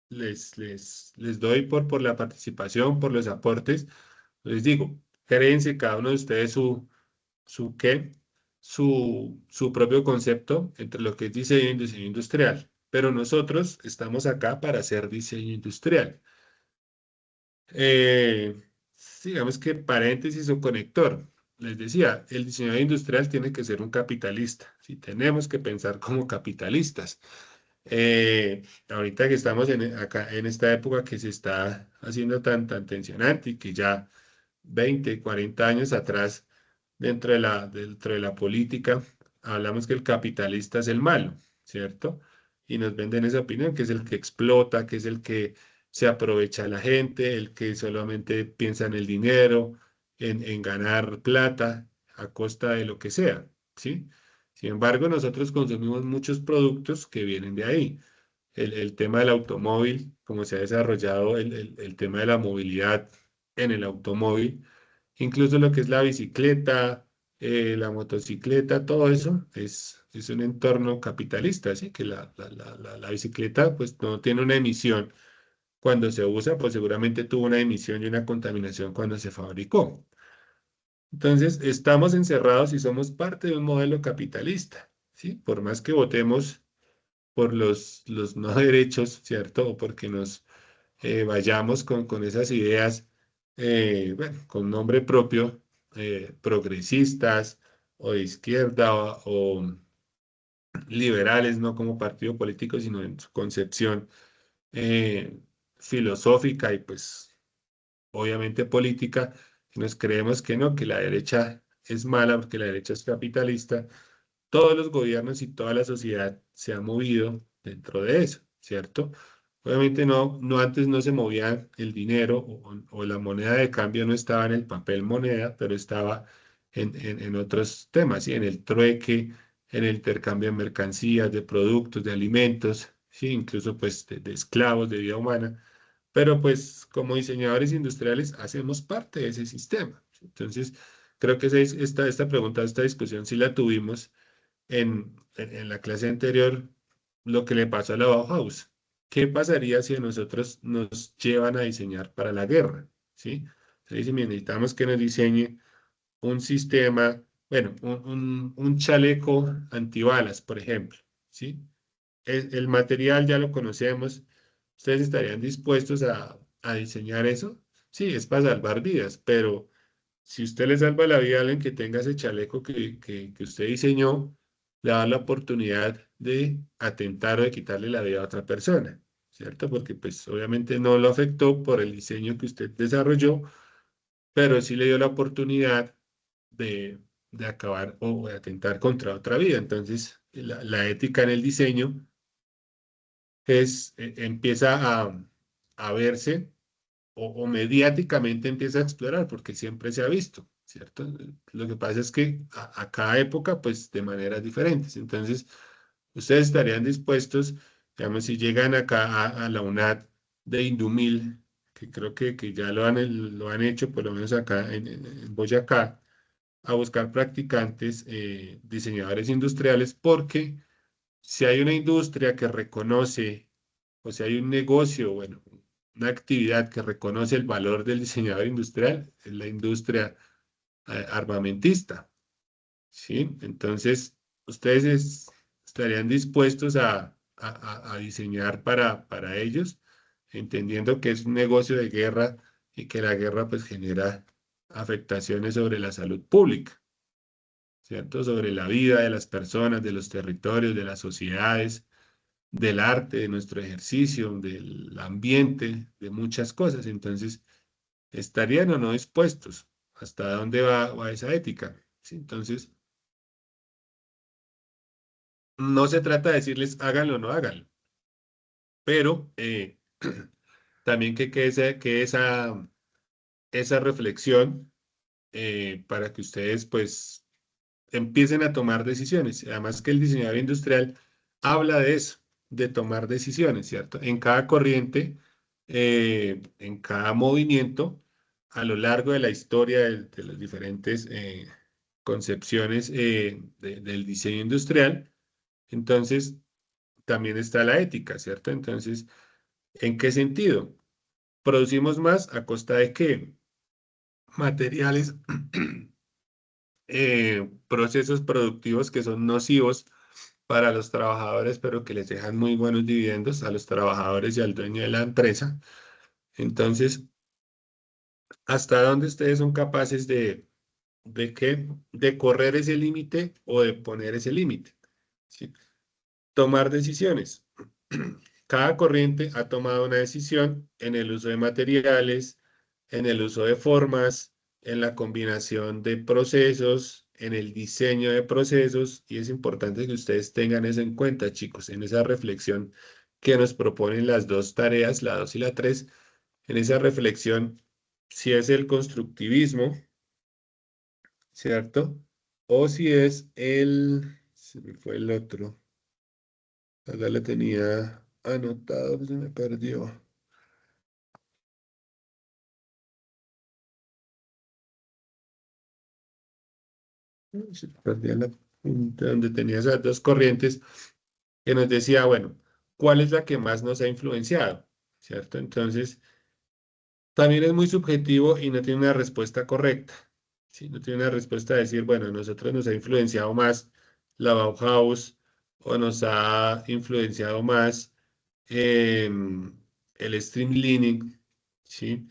les doy por la participación, por los aportes. Les digo, créense cada uno de ustedes su qué, su propio concepto entre lo que es diseño y diseño industrial. Pero nosotros estamos acá para hacer diseño industrial. Eh, digamos que paréntesis o conector. Les decía, el diseñador industrial tiene que ser un capitalista. ¿Sí? Tenemos que pensar como capitalistas. Ahorita que estamos acá en esta época que se está haciendo tan tensionante y que ya 20, 40 años atrás, dentro de la política, hablamos que el capitalista es el malo, ¿cierto? Y nos venden esa opinión, que es el que explota, que es el que se aprovecha a la gente, el que solamente piensa en el dinero, en ganar plata a costa de lo que sea, ¿sí? Sin embargo, nosotros consumimos muchos productos que vienen de ahí. El tema del automóvil, como se ha desarrollado el tema de la movilidad en el automóvil, incluso lo que es la bicicleta, la motocicleta, todo eso es un entorno capitalista, así que la bicicleta pues no tiene una emisión cuando se usa, pues seguramente tuvo una emisión y una contaminación cuando se fabricó. Entonces, estamos encerrados y somos parte de un modelo capitalista, ¿sí? Por más que votemos por los no derechos, ¿cierto? O porque nos vayamos con esas ideas, bueno, con nombre propio, progresistas o de izquierda o liberales, no como partido político, sino en su concepción eh, filosófica y pues obviamente política, nos creemos que no, que la derecha es mala porque la derecha es capitalista. Todos los gobiernos y toda la sociedad se ha movido dentro de eso, ¿cierto? Obviamente no antes no se movía el dinero o la moneda de cambio no estaba en el papel moneda, pero estaba en otros temas, ¿sí? En el trueque, en el intercambio de mercancías, de productos, de alimentos, ¿sí? Incluso pues de esclavos, de vida humana. Pero pues como diseñadores industriales hacemos parte de ese sistema. Entonces, creo que esta pregunta, esta discusión sí la tuvimos en la clase anterior lo que le pasó a la Bauhaus. ¿Qué pasaría si a nosotros nos llevan a diseñar para la guerra? ¿Sí? Se dice, "Mira, necesitamos que nos diseñe un sistema, bueno, un chaleco antibalas, por ejemplo, ¿sí? El material ya lo conocemos. ¿Ustedes estarían dispuestos a diseñar eso? Sí, es para salvar vidas, pero si usted le salva la vida a alguien que tenga ese chaleco que usted diseñó, le da la oportunidad de atentar o de quitarle la vida a otra persona, ¿cierto? Porque pues obviamente no lo afectó por el diseño que usted desarrolló, pero sí le dio la oportunidad de acabar o de atentar contra otra vida. Entonces, la ética en el diseño empieza a verse o mediáticamente empieza a explorar, porque siempre se ha visto, ¿cierto? Lo que pasa es que a cada época, pues de maneras diferentes. Entonces, ustedes estarían dispuestos, digamos, si llegan acá a la UNAD de Indumil, que creo que ya lo han hecho, por lo menos acá en Boyacá, a buscar practicantes, diseñadores industriales, porque si hay una industria que reconoce, o si hay un negocio, bueno, una actividad que reconoce el valor del diseñador industrial, es la industria armamentista, ¿sí? Entonces, ustedes estarían dispuestos a diseñar para ellos, entendiendo que es un negocio de guerra y que la guerra pues genera afectaciones sobre la salud pública, ¿cierto? Sobre la vida de las personas, de los territorios, de las sociedades, del arte, de nuestro ejercicio, del ambiente, de muchas cosas. Entonces, ¿estarían o no dispuestos? ¿Hasta dónde va esa ética? ¿Sí? Entonces, no se trata de decirles háganlo o no háganlo, pero también que esa reflexión para que ustedes pues empiecen a tomar decisiones. Además que el diseñador industrial habla de eso, de tomar decisiones, ¿cierto? En cada corriente, en cada movimiento, a lo largo de la historia de las diferentes concepciones del diseño industrial, entonces también está la ética, ¿cierto? Entonces, ¿en qué sentido? ¿Producimos más a costa de qué? Materiales, procesos productivos que son nocivos para los trabajadores, pero que les dejan muy buenos dividendos a los trabajadores y al dueño de la empresa. Entonces, ¿hasta dónde ustedes son capaces de qué? De correr ese límite o de poner ese límite? ¿Sí? Tomar decisiones. Cada corriente ha tomado una decisión en el uso de materiales, en el uso de formas, en la combinación de procesos, en el diseño de procesos, y es importante que ustedes tengan eso en cuenta, chicos, en esa reflexión que nos proponen las dos tareas, la 2 y la 3, en esa reflexión, si es el constructivismo, ¿cierto? O si es se me fue el otro. Acá lo tenía anotado, pues se me perdió. Se me perdió la punta donde tenía esas dos corrientes que nos decía, bueno, ¿cuál es la que más nos ha influenciado? ¿Cierto? Entonces, también es muy subjetivo y no tiene una respuesta correcta. ¿Sí? No tiene una respuesta de decir, bueno, a nosotros nos ha influenciado más la Bauhaus o nos ha influenciado más el streamlining, ¿sí?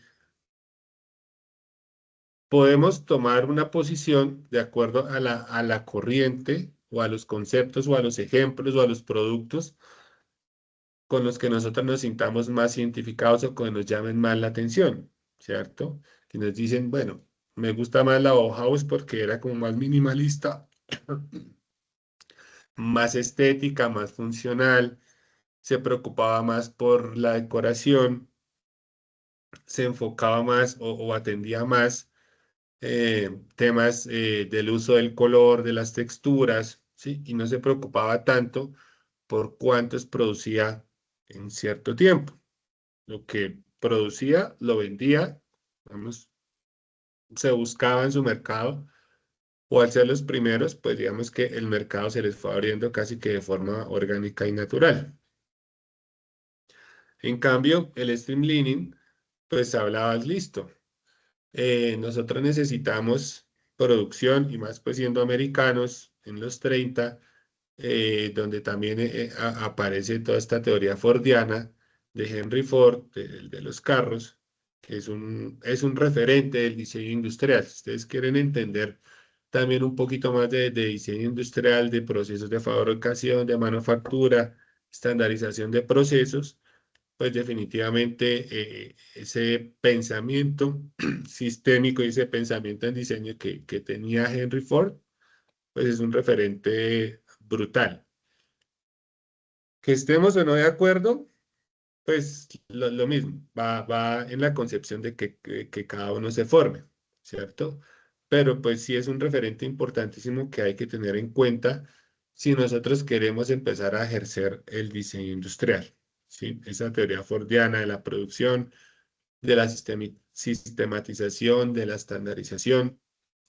Podemos tomar una posición de acuerdo a la corriente o a los conceptos o a los ejemplos o a los productos con los que nosotros nos sintamos más identificados o que nos llamen más la atención, ¿cierto? Que nos dicen, bueno, me gusta más la Bauhaus porque era como más minimalista, más estética, más funcional, se preocupaba más por la decoración, se enfocaba más o atendía más temas del uso del color, de las texturas, ¿sí? Y no se preocupaba tanto por cuántos producía en cierto tiempo. Lo que producía, lo vendía, vamos, se buscaba en su mercado o al ser los primeros, pues digamos que el mercado se les fue abriendo casi que de forma orgánica y natural. En cambio, el streamlining, pues hablabas, listo. Nosotros necesitamos producción y más pues siendo americanos en los 30, donde también aparece toda esta teoría fordiana de Henry Ford, de los carros, que es un referente del diseño industrial. Si ustedes quieren entender también un poquito más de diseño industrial, de procesos de fabricación, de manufactura, estandarización de procesos, pues definitivamente ese pensamiento sistémico y ese pensamiento en diseño que tenía Henry Ford, pues es un referente brutal. Que estemos o no de acuerdo, pues lo mismo, va en la concepción de que cada uno se forme, ¿cierto? Pero pues sí es un referente importantísimo que hay que tener en cuenta si nosotros queremos empezar a ejercer el diseño industrial, ¿sí? Esa teoría fordiana de la producción, de la sistematización, de la estandarización,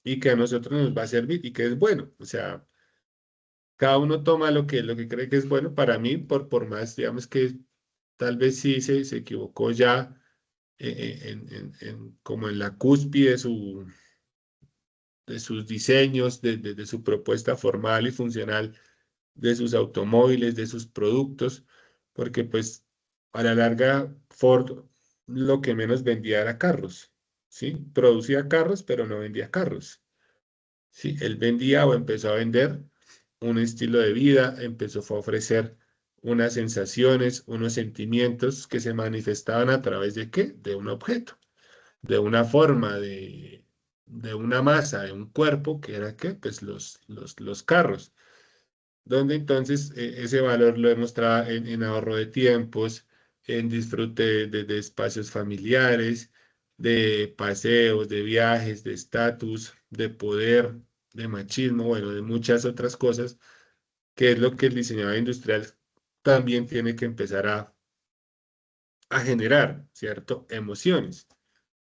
y que a nosotros nos va a servir y que es bueno. O sea, cada uno toma lo que cree que es bueno para mí, por más, digamos que tal vez sí se equivocó ya como en la cúspide de sus diseños, de su propuesta formal y funcional, de sus automóviles, de sus productos, porque pues a la larga Ford lo que menos vendía era carros, ¿sí? Producía carros, pero no vendía carros, ¿sí? Él vendía o empezó a vender un estilo de vida, empezó a ofrecer unas sensaciones, unos sentimientos que se manifestaban a través de ¿qué? De un objeto, de una forma, de una masa, de un cuerpo, que era ¿qué? Pues los carros, donde entonces ese valor lo demostraba en ahorro de tiempos, en disfrute de espacios familiares, de paseos, de viajes, de estatus, de poder, de machismo, bueno, de muchas otras cosas, que es lo que el diseñador industrial también tiene que empezar a generar, ¿cierto? Emociones.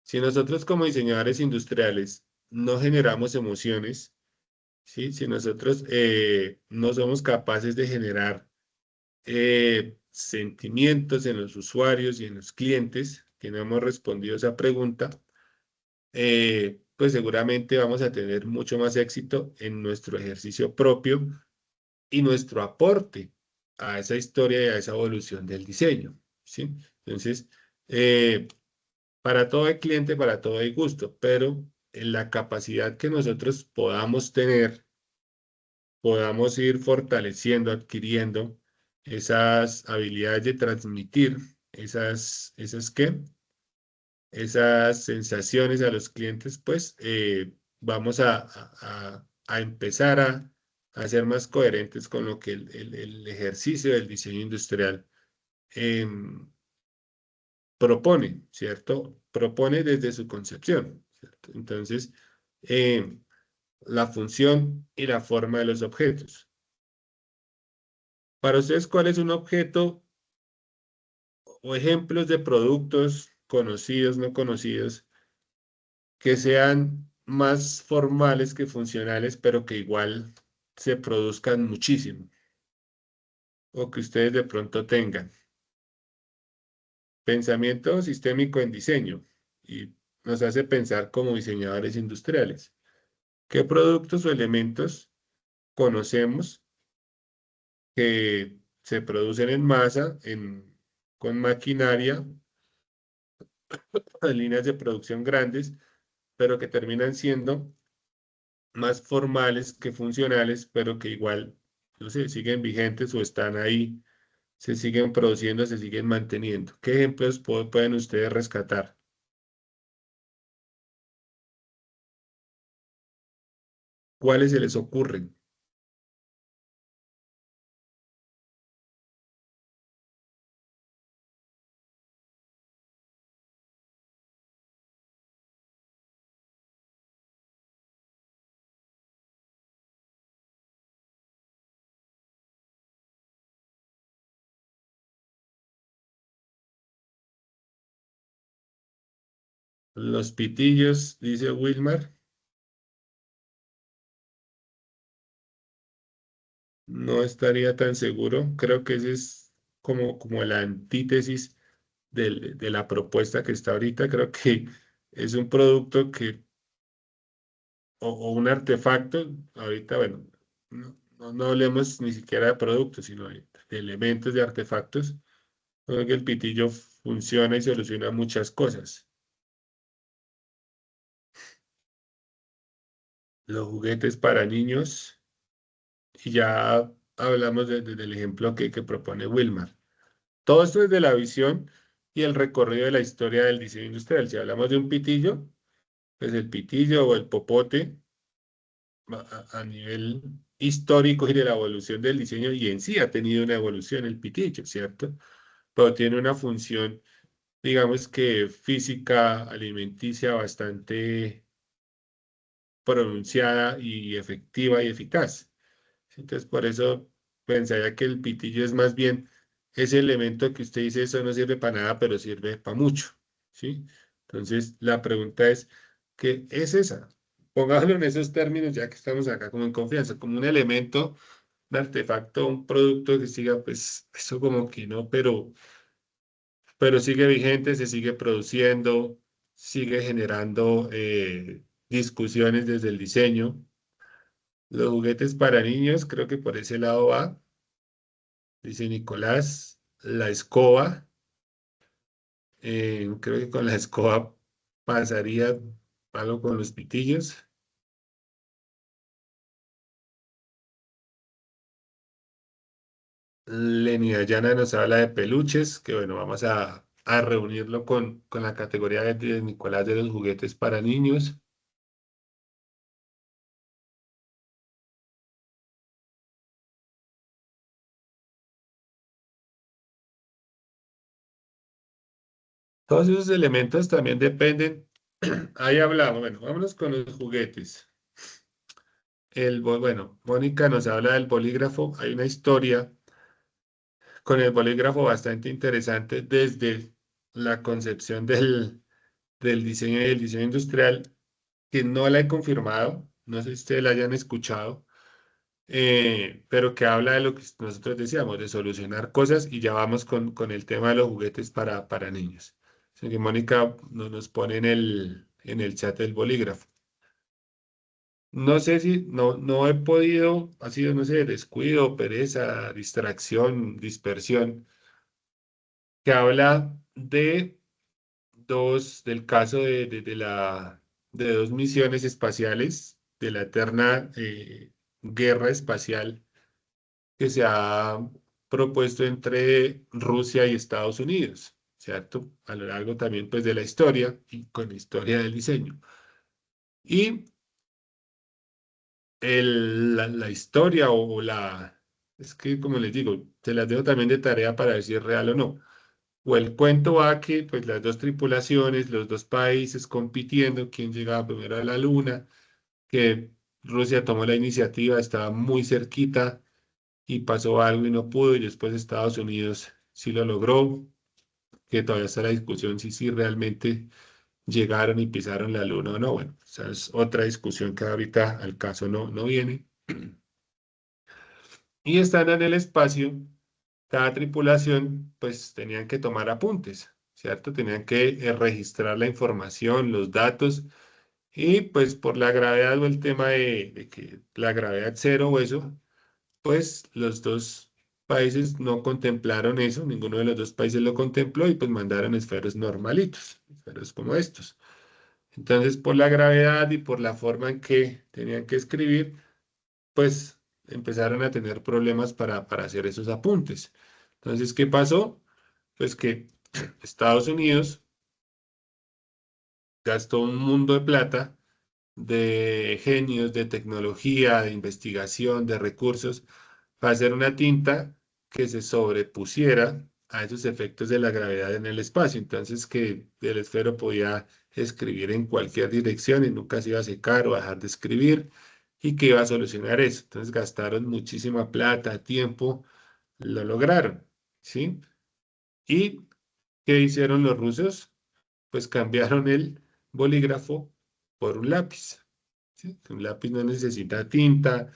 Si nosotros como diseñadores industriales no generamos emociones, ¿sí? Si nosotros no somos capaces de generar sentimientos en los usuarios y en los clientes, que no hemos respondido a esa pregunta, pues seguramente vamos a tener mucho más éxito en nuestro ejercicio propio y nuestro aporte a esa historia y a esa evolución del diseño, ¿sí? Entonces, eh, para todo el cliente, para todo hay gusto, pero en la capacidad que nosotros podamos tener, podamos ir fortaleciendo, adquiriendo esas habilidades de transmitir ¿qué? Esas sensaciones a los clientes, pues vamos a empezar a ser más coherentes con lo que el ejercicio del diseño industrial em, propone, ¿cierto? Propone desde su concepción, ¿cierto? Entonces, la función y la forma de los objetos. Para ustedes, ¿cuál es un objeto o ejemplos de productos conocidos, no conocidos, que sean más formales que funcionales, pero que igual se produzcan muchísimo, o que ustedes de pronto tengan? Pensamiento sistémico en diseño y nos hace pensar como diseñadores industriales. ¿Qué productos o elementos conocemos que se producen en masa, con maquinaria, en líneas de producción grandes, pero que terminan siendo más formales que funcionales, pero que igual, no sé, siguen vigentes o están ahí, se siguen produciendo, se siguen manteniendo? ¿Qué ejemplos pueden ustedes rescatar? ¿Cuáles se les ocurren? Los pitillos, dice Wilmar. no estaría tan seguro. Creo que ese es como la antítesis de la propuesta que está ahorita. Creo que es un producto o un artefacto, ahorita, bueno, no hablemos ni siquiera de productos, sino de elementos de artefactos, creo que el pitillo funciona y soluciona muchas cosas. Los juguetes para niños, y ya hablamos del ejemplo que propone Wilmar. Todo esto es de la visión y el recorrido de la historia del diseño industrial. Si hablamos de un pitillo, pues el pitillo o el popote a nivel histórico y de la evolución del diseño, y en sí ha tenido una evolución el pitillo, ¿cierto? Pero tiene una función, digamos que física, alimenticia bastante pronunciada y efectiva y eficaz. Entonces, por eso pensaría que el pitillo es más bien ese elemento que usted dice, eso no sirve para nada, pero sirve para mucho, ¿sí? Entonces, la pregunta es, ¿qué es esa? Pongámoslo en esos términos, ya que estamos acá como en confianza, como un elemento, un artefacto, un producto que siga, pues, eso como que no, pero sigue vigente, se sigue produciendo, sigue generando discusiones desde el diseño. Los juguetes para niños, creo que por ese lado va. Dice Nicolás, la escoba. Creo que con la escoba pasaría algo con los pitillos. Lenny Dayana nos habla de peluches, que bueno, vamos a reunirlo con la categoría de Nicolás de los juguetes para niños. Todos esos elementos también dependen. Ahí hablamos, bueno, vámonos con los juguetes. Bueno, Mónica nos habla del bolígrafo. Hay una historia con el bolígrafo bastante interesante desde la concepción del diseño y el diseño industrial, que no la he confirmado, no sé si ustedes la hayan escuchado, pero que habla de lo que nosotros decíamos, de solucionar cosas, y ya vamos con el tema de los juguetes para niños. Así que Mónica nos pone en el chat el bolígrafo. No sé si, no he podido, ha sido, no sé, descuido, pereza, distracción, dispersión, que habla del caso de dos misiones espaciales, de la eterna guerra espacial que se ha propuesto entre Rusia y Estados Unidos, ¿cierto? A lo largo también, pues, de la historia y con la historia del diseño. Y la historia es que, como les digo, se las dejo también de tarea para ver si es real o no. O el cuento va que pues las dos tripulaciones, los dos países compitiendo, quién llegaba primero a la luna, que Rusia tomó la iniciativa, estaba muy cerquita y pasó algo y no pudo, y después Estados Unidos sí lo logró, que todavía está la discusión si realmente llegaron y pisaron la luna o no. Bueno, esa es otra discusión que ahorita al caso no viene. Y estando en el espacio, cada tripulación pues tenían que tomar apuntes, ¿cierto? Tenían que registrar la información, los datos, y pues por la gravedad o el tema de que la gravedad cero o eso, pues los dos países no contemplaron eso, ninguno de los dos países lo contempló, y pues mandaron esferos normalitos, esferos como estos. Entonces, por la gravedad y por la forma en que tenían que escribir, pues empezaron a tener problemas para hacer esos apuntes. Entonces, ¿qué pasó? Pues que Estados Unidos gastó un mundo de plata, de genios, de tecnología, de investigación, de recursos, para hacer una tinta que se sobrepusiera a esos efectos de la gravedad en el espacio. Entonces, que el esfero podía escribir en cualquier dirección y nunca se iba a secar o a dejar de escribir, y que iba a solucionar eso. Entonces, gastaron muchísima plata, tiempo, lo lograron, ¿sí? ¿Y qué hicieron los rusos? Pues cambiaron el bolígrafo por un lápiz, ¿sí? Un lápiz no necesita tinta,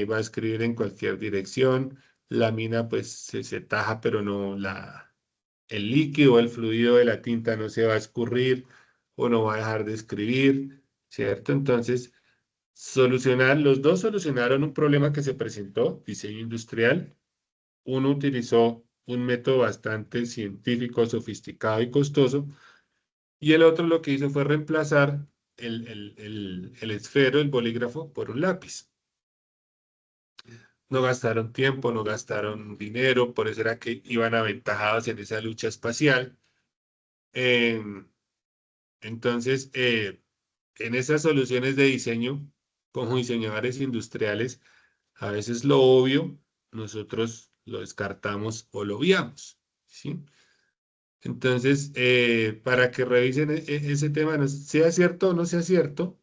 va a escribir en cualquier dirección, la mina pues se taja, pero no el líquido, el fluido de la tinta no se va a escurrir o no va a dejar de escribir, ¿cierto? Entonces, los dos solucionaron un problema que se presentó, diseño industrial. Uno utilizó un método bastante científico, sofisticado y costoso, y el otro lo que hizo fue reemplazar el esfero, el bolígrafo, por un lápiz. No gastaron tiempo, no gastaron dinero, por eso era que iban aventajados en esa lucha espacial. Entonces, en esas soluciones de diseño, como diseñadores industriales, a veces lo obvio nosotros lo descartamos o lo obviamos, ¿sí? Entonces, para que revisen ese tema, sea cierto o no sea cierto,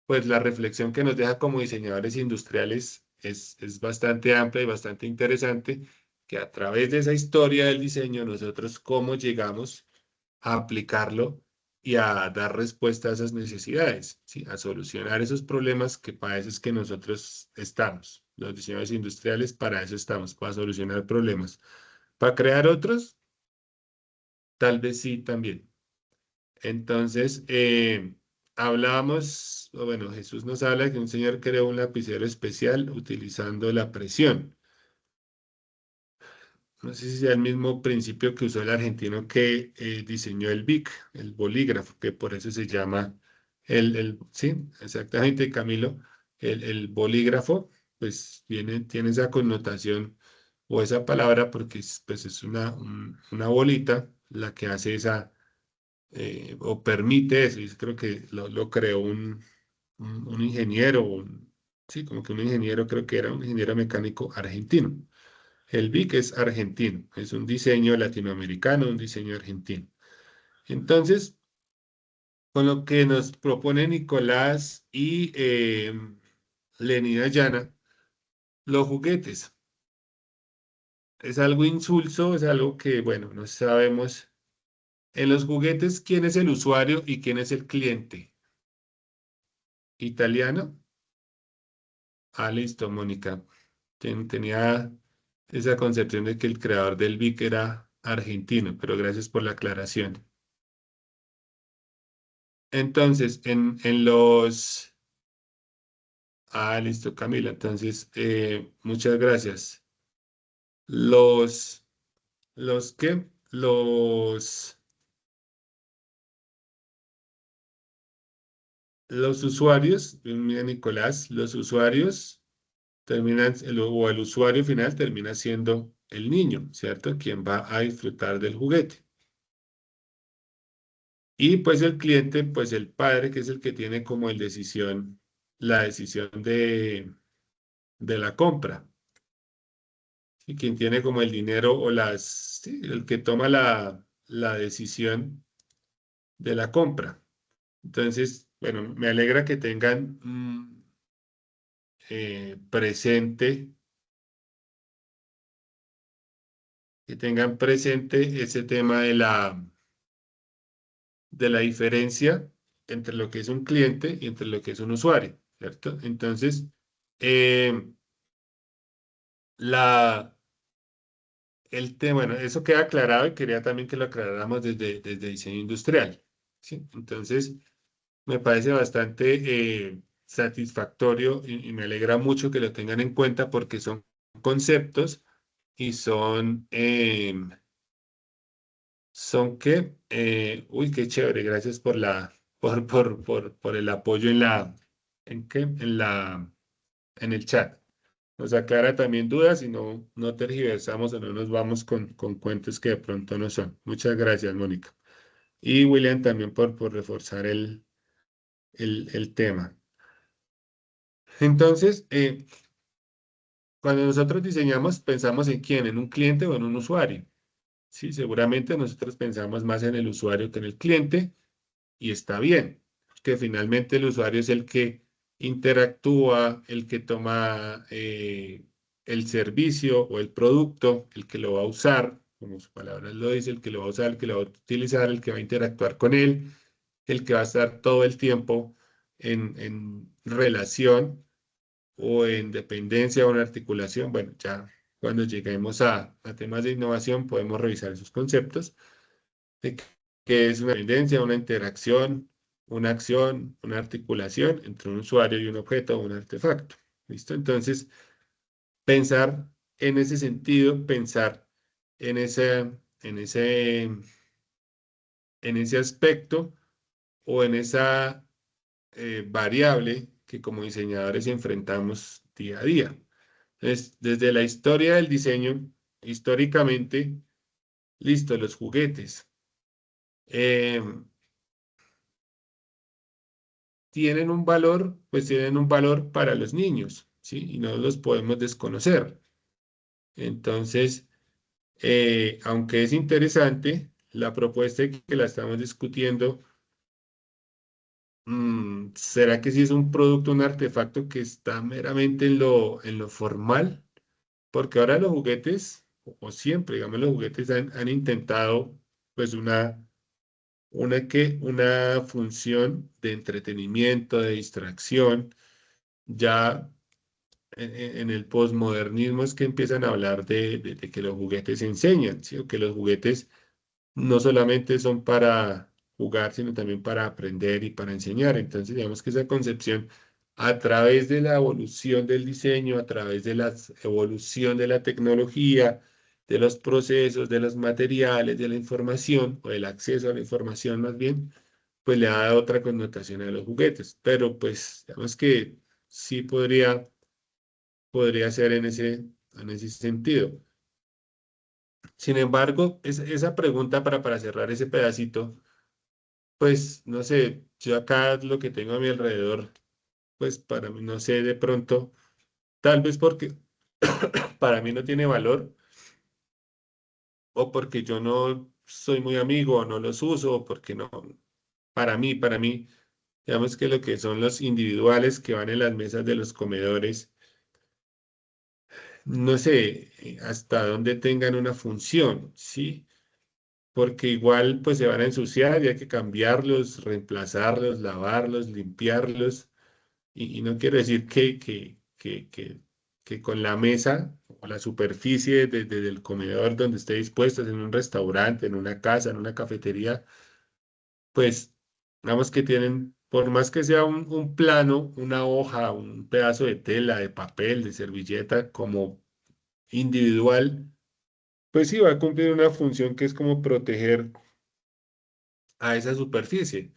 pues la reflexión que nos deja como diseñadores industriales es bastante amplia y bastante interesante, que a través de esa historia del diseño, nosotros cómo llegamos a aplicarlo y a dar respuesta a esas necesidades, ¿sí? A solucionar esos problemas que para eso es que nosotros estamos. Los diseñadores industriales para eso estamos, para solucionar problemas. Para crear otros, tal vez sí también. Entonces, hablábamos, o bueno, Jesús nos habla que un señor creó un lapicero especial utilizando la presión. No sé si sea el mismo principio que usó el argentino que diseñó el BIC, el bolígrafo, que por eso se llama sí, exactamente, Camilo, el bolígrafo, pues tiene esa connotación o esa palabra porque pues es una bolita la que hace o permite eso. Y creo que lo creó un ingeniero, sí, como que un ingeniero, creo que era un ingeniero mecánico argentino. El BIC es argentino, es un diseño latinoamericano, un diseño argentino. Entonces, con lo que nos propone Nicolás y Lenina Llana, los juguetes. Es algo insulso, es algo que, bueno, no sabemos. En los juguetes, ¿quién es el usuario y quién es el cliente? ¿Italiano? Ah, listo, Mónica. Tenía esa concepción de que el creador del BIC era argentino, pero gracias por la aclaración. Entonces, Ah, listo, Camila. Entonces, muchas gracias. Los, ¿qué? Los usuarios, mira Nicolás, los usuarios o el usuario final termina siendo el niño, ¿cierto? Quien va a disfrutar del juguete. Y pues el cliente, pues el padre, que es el que tiene como la decisión de la compra. Y quien tiene como el dinero o sí, el que toma la decisión de la compra. Entonces, bueno, me alegra que tengan presente, ese tema de la diferencia entre lo que es un cliente y entre lo que es un usuario, ¿cierto? Entonces, eh, bueno, eso queda aclarado y quería también que lo aclaráramos desde diseño industrial, ¿sí? Entonces, me parece bastante satisfactorio y me alegra mucho que lo tengan en cuenta porque son conceptos y son que, uy, qué chévere, gracias por el apoyo en el chat. Nos aclara también dudas y no tergiversamos o no nos vamos con cuentos que de pronto no son. Muchas gracias, Mónica. Y William también por reforzar el tema. Entonces, cuando nosotros diseñamos, pensamos en quién, en un cliente o en un usuario. Sí, seguramente nosotros pensamos más en el usuario que en el cliente y está bien, que finalmente el usuario es el que interactúa, el que toma el servicio o el producto, el que lo va a usar, como su palabra lo dice, el que lo va a usar, el que lo va a utilizar, el que va a interactuar con él, el que va a estar todo el tiempo en relación o en dependencia o en articulación. Bueno, ya cuando lleguemos a temas de innovación podemos revisar esos conceptos de qué es una dependencia, una interacción, una acción, una articulación entre un usuario y un objeto o un artefacto. ¿Listo? Entonces, pensar en ese sentido, pensar en en ese, en ese aspecto o en esa variable que como diseñadores enfrentamos día a día. Entonces, desde la historia del diseño, históricamente, listo, los juguetes eh, tienen un valor, pues tienen un valor para los niños, ¿sí? Y no los podemos desconocer. Entonces, aunque es interesante, la propuesta que la estamos discutiendo, ¿será que sí es un producto, un artefacto que está meramente en lo formal? Porque ahora los juguetes, o siempre, digamos, los juguetes han intentado, pues, una función de entretenimiento, de distracción. Ya en el posmodernismo es que empiezan a hablar de que los juguetes enseñan, ¿sí? O que los juguetes no solamente son para jugar, sino también para aprender y para enseñar. Entonces, digamos que esa concepción, a través de la evolución del diseño, a través de la evolución de la tecnología, de los procesos, de los materiales, de la información, o del acceso a la información más bien, pues le ha dado otra connotación a los juguetes. Pero pues, digamos que sí podría ser en ese sentido. Sin embargo, esa pregunta para cerrar ese pedacito, pues no sé, yo acá lo que tengo a mi alrededor, pues para mí, no sé, de pronto, tal vez porque para mí no tiene valor o porque yo no soy muy amigo o no los uso o porque no, para mí, digamos que lo que son los individuales que van en las mesas de los comedores, no sé hasta dónde tengan una función, ¿sí? Porque igual pues se van a ensuciar y hay que cambiarlos, reemplazarlos, lavarlos, limpiarlos. Y no quiero decir que con la mesa o la superficie del comedor donde esté dispuesta, en un restaurante, en una casa, en una cafetería, pues digamos que tienen, por más que sea un plano, una hoja, un pedazo de tela, de papel, de servilleta como individual, pues sí va a cumplir una función que es como proteger a esa superficie.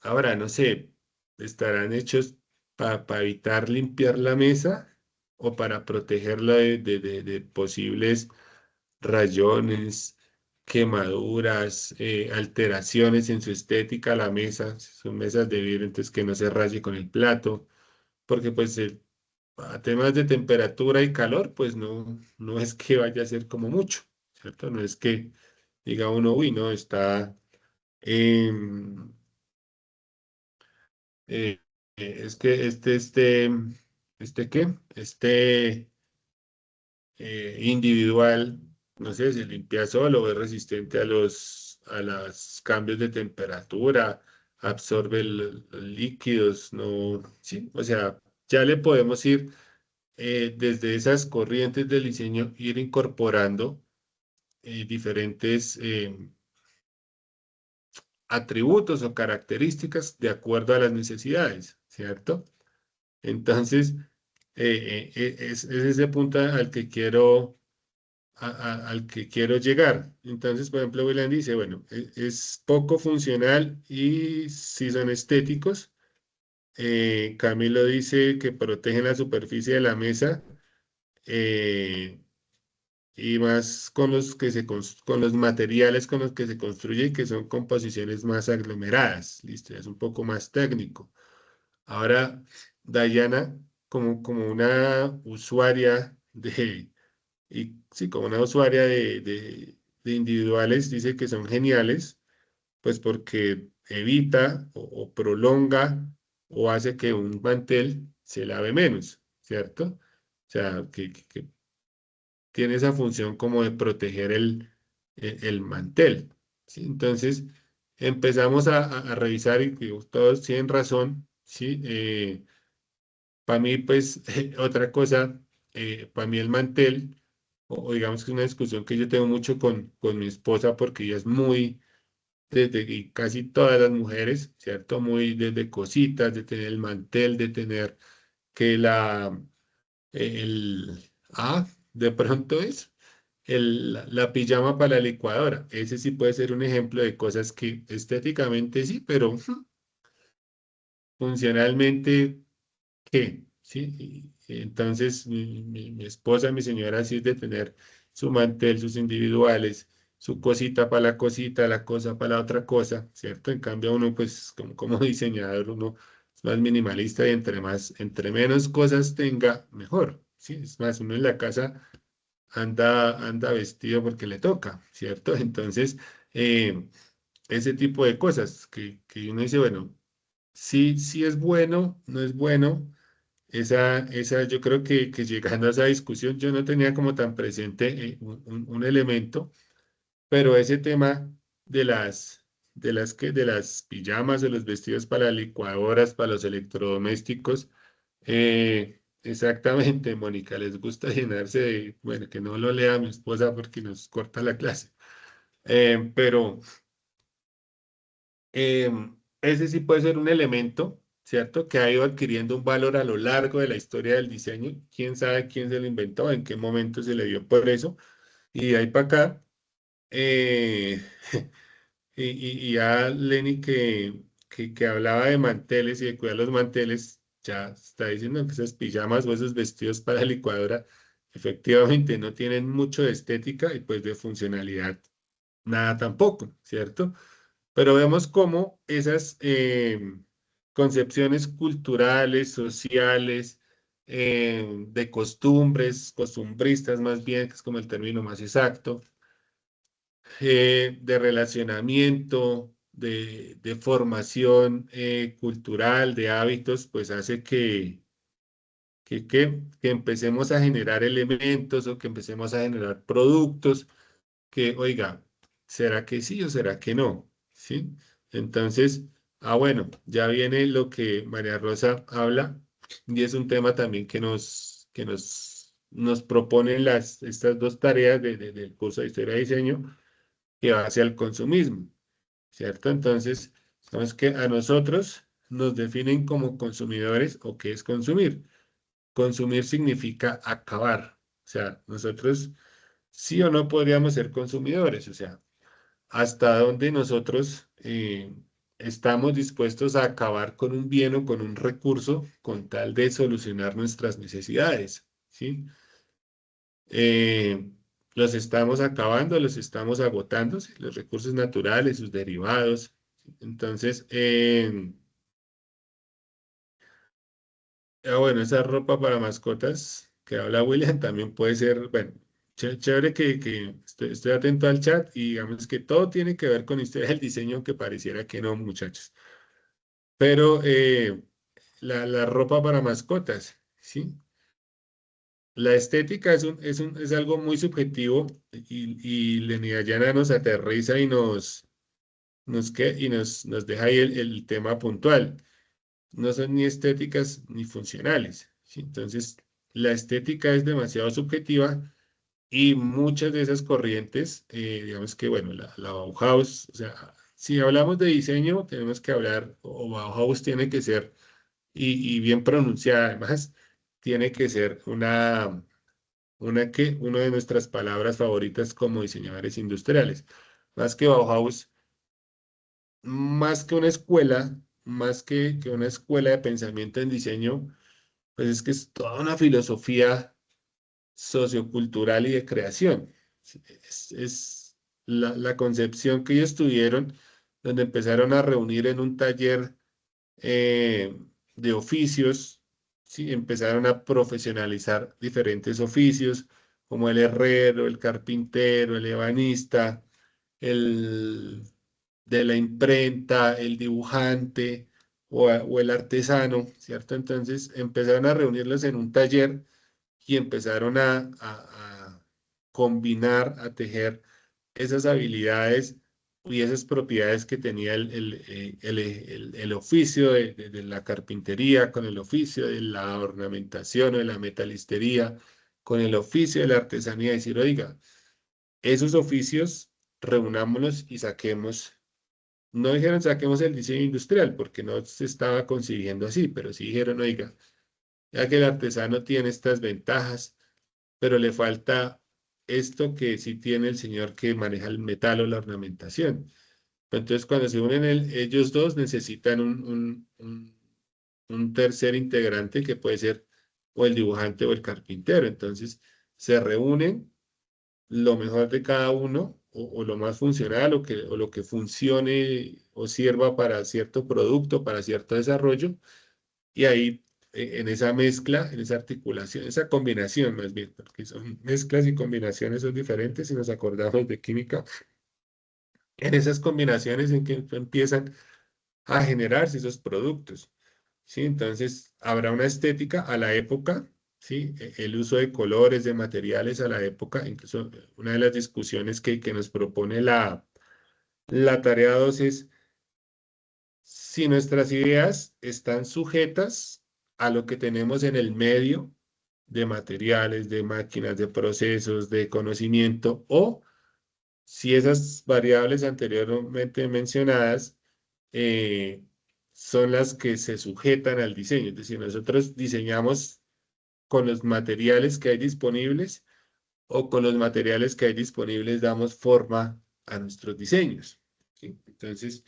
Ahora, no sé, ¿estarán hechos para evitar limpiar la mesa o para protegerla de posibles rayones, quemaduras, alteraciones en su estética, la mesa? Si son mesas de vidrio, entonces que no se raye con el plato, porque pues a temas de temperatura y calor, pues no es que vaya a ser como mucho, ¿cierto? No es que diga uno, uy, no, está... em, Eh, es que ¿qué? Individual, no sé, se limpia solo, es resistente a los cambios de temperatura, absorbe los líquidos, no, sí, o sea, ya le podemos ir desde esas corrientes del diseño, ir incorporando diferentes atributos o características de acuerdo a las necesidades, ¿cierto? Entonces, es ese punto al que al que quiero llegar. Entonces, por ejemplo, William dice, bueno, es poco funcional y si son estéticos. Camilo dice que protegen la superficie de la mesa eh, y más con con los materiales con los que se construye, que son composiciones más aglomeradas. Listo, es un poco más técnico. Ahora, Dayana, como una usuaria y sí, como una usuaria de individuales, dice que son geniales, pues porque evita o prolonga o hace que un mantel se lave menos, ¿cierto? O sea, que tiene esa función como de proteger el mantel, ¿sí? Entonces, empezamos a revisar y que todos tienen razón, ¿sí? Para mí, pues, otra cosa, para mí el mantel, o digamos que es una discusión que yo tengo mucho con mi esposa, porque ella es muy, desde y casi todas las mujeres, ¿cierto? Muy desde cositas, de tener el mantel, de tener que de pronto es la pijama para la licuadora. Ese sí puede ser un ejemplo de cosas que estéticamente sí, pero funcionalmente, ¿qué? ¿Sí? Y entonces mi esposa, mi señora, sí es de tener su mantel, sus individuales, su cosita para la cosita, la cosa para la otra cosa, ¿cierto? En cambio uno, pues, como diseñador, uno es más minimalista y entre menos cosas tenga, mejor, ¿sí? Es más, uno en la casa anda vestido porque le toca, ¿cierto? Entonces, ese tipo de cosas que uno dice, bueno, sí es bueno, no es bueno. Yo creo que llegando a esa discusión, yo no tenía como tan presente un elemento, pero ese tema de las pijamas o los vestidos para licuadoras, para los electrodomésticos, exactamente, Mónica, les gusta llenarse bueno, que no lo lea mi esposa porque nos corta la clase. Pero ese sí puede ser un elemento, ¿cierto? Que ha ido adquiriendo un valor a lo largo de la historia del diseño. Quién sabe quién se lo inventó, en qué momento se le dio por eso. Y de ahí para acá, eh, y ya Lenny que hablaba de manteles y de cuidar los manteles, ya está diciendo que esas pijamas o esos vestidos para licuadora efectivamente no tienen mucho de estética y pues de funcionalidad, nada tampoco, ¿cierto? Pero vemos cómo esas concepciones culturales, sociales, de costumbres, costumbristas más bien, que es como el término más exacto, de relacionamiento, de formación cultural, de hábitos, pues hace que empecemos a generar elementos o que empecemos a generar productos que, oiga, ¿será que sí o será que no? ¿Sí? Entonces, bueno, ya viene lo que María Rosa habla y es un tema también que nos proponen estas dos tareas del curso de Historia de Diseño que va hacia el consumismo, ¿cierto? Entonces, sabemos que a nosotros nos definen como consumidores o qué es consumir. Consumir significa acabar. O sea, nosotros sí o no podríamos ser consumidores. O sea, hasta dónde nosotros estamos dispuestos a acabar con un bien o con un recurso con tal de solucionar nuestras necesidades, ¿sí? Eh, los estamos acabando, los estamos agotando, ¿sí? Los recursos naturales, sus derivados. Entonces, bueno, esa ropa para mascotas que habla William también puede ser, bueno, chévere que estoy atento al chat y digamos que todo tiene que ver con historia del diseño, aunque pareciera que no, muchachos. Pero la ropa para mascotas, ¿sí? La estética es algo muy subjetivo y Lenny Dayana nos aterriza y nos deja ahí el tema puntual. No son ni estéticas ni funcionales, ¿sí? Entonces, la estética es demasiado subjetiva y muchas de esas corrientes, digamos que, bueno, la Bauhaus, o sea, si hablamos de diseño, tenemos que hablar, o Bauhaus tiene que ser, y bien pronunciada además, tiene que ser una de nuestras palabras favoritas como diseñadores industriales. Más que Bauhaus, más que una escuela, más que una escuela de pensamiento en diseño, pues es que es toda una filosofía sociocultural y de creación. Es la concepción que ellos tuvieron, donde empezaron a reunir en un taller de oficios, ¿sí? Empezaron a profesionalizar diferentes oficios, como el herrero, el carpintero, el ebanista, el de la imprenta, el dibujante o el artesano, ¿cierto? Entonces empezaron a reunirlos en un taller y empezaron a combinar, a tejer esas habilidades y esas propiedades que tenía el oficio de la carpintería, con el oficio de la ornamentación o de la metalistería, con el oficio de la artesanía, decir, oiga, esos oficios, reunámonos y saquemos, no dijeron saquemos el diseño industrial, porque no se estaba concibiendo así, pero sí dijeron, oiga, ya que el artesano tiene estas ventajas, pero le falta esto que sí tiene el señor que maneja el metal o la ornamentación. Entonces, cuando se unen ellos dos, necesitan un tercer integrante que puede ser o el dibujante o el carpintero. Entonces, se reúnen lo mejor de cada uno o lo más funcional o lo que funcione o sirva para cierto producto, para cierto desarrollo. Y ahí, en esa mezcla, en esa articulación, esa combinación más bien, porque son mezclas y combinaciones son diferentes si nos acordamos de química. En esas combinaciones en que empiezan a generarse esos productos, ¿sí? Entonces, habrá una estética a la época, ¿sí? El uso de colores, de materiales a la época, incluso una de las discusiones que nos propone la tarea 2 es si nuestras ideas están sujetas a lo que tenemos en el medio de materiales, de máquinas, de procesos, de conocimiento, o si esas variables anteriormente mencionadas eh, son las que se sujetan al diseño. Es decir, nosotros diseñamos con los materiales que hay disponibles o con los materiales que hay disponibles damos forma a nuestros diseños. ¿Sí? Entonces,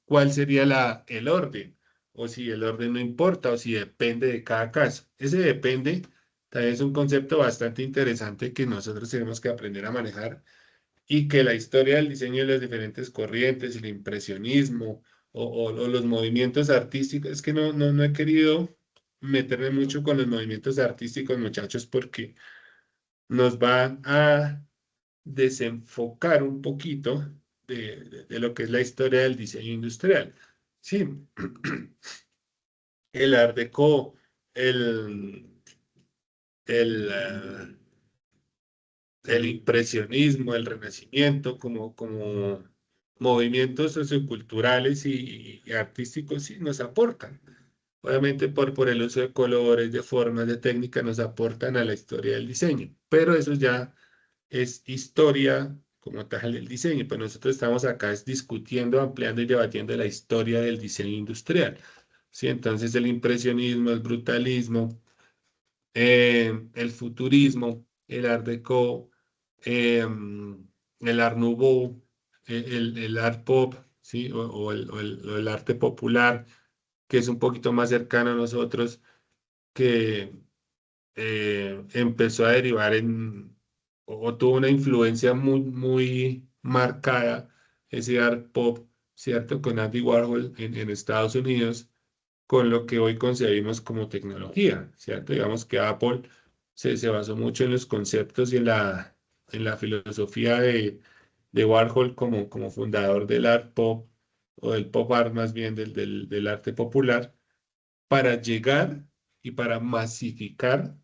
¿cuál sería el orden? O si el orden no importa o si depende de cada caso. Ese depende también es un concepto bastante interesante que nosotros tenemos que aprender a manejar y que la historia del diseño de las diferentes corrientes, el impresionismo o los movimientos artísticos, es que no he querido meterme mucho con los movimientos artísticos, muchachos, porque nos van a desenfocar un poquito de lo que es la historia del diseño industrial. Sí, el Art Deco, el, el, el impresionismo, el renacimiento, como movimientos socioculturales y artísticos, sí, nos aportan. Obviamente por el uso de colores, de formas, de técnicas, nos aportan a la historia del diseño, pero eso ya es historia como tal del diseño, pues nosotros estamos acá es discutiendo, ampliando y debatiendo la historia del diseño industrial. ¿Sí? Entonces el impresionismo, el brutalismo, el futurismo, el Art Deco, el Art Nouveau, el Art Pop, ¿sí? O el arte popular, que es un poquito más cercano a nosotros, que empezó a derivar o tuvo una influencia muy marcada, ese art pop, ¿cierto? Con Andy Warhol en Estados Unidos, con lo que hoy concebimos como tecnología, ¿cierto? Digamos que Apple se basó mucho en los conceptos y en la filosofía de Warhol como fundador del art pop, o del pop art más bien, del arte popular, para llegar y para masificar,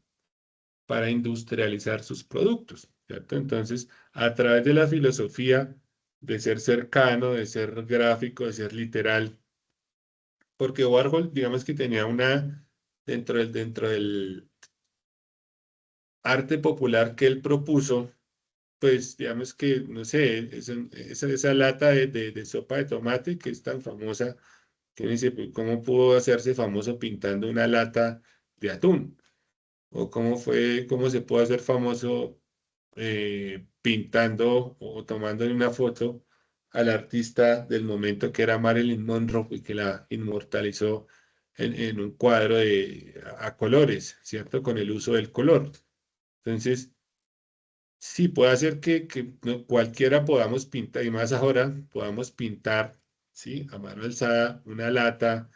para industrializar sus productos, ¿cierto? Entonces, a través de la filosofía de ser cercano, de ser gráfico, de ser literal, porque Warhol, digamos que tenía dentro del arte popular que él propuso, pues digamos que, no sé, esa lata de sopa de tomate que es tan famosa, que uno dice, pues, ¿cómo pudo hacerse famoso pintando una lata de atún? O cómo se puede hacer famoso pintando o tomándole una foto al artista del momento que era Marilyn Monroe y que la inmortalizó en un cuadro a colores, ¿cierto? Con el uso del color. Entonces, sí, puede hacer que cualquiera podamos pintar, y más ahora podamos pintar, ¿sí? A mano alzada una lata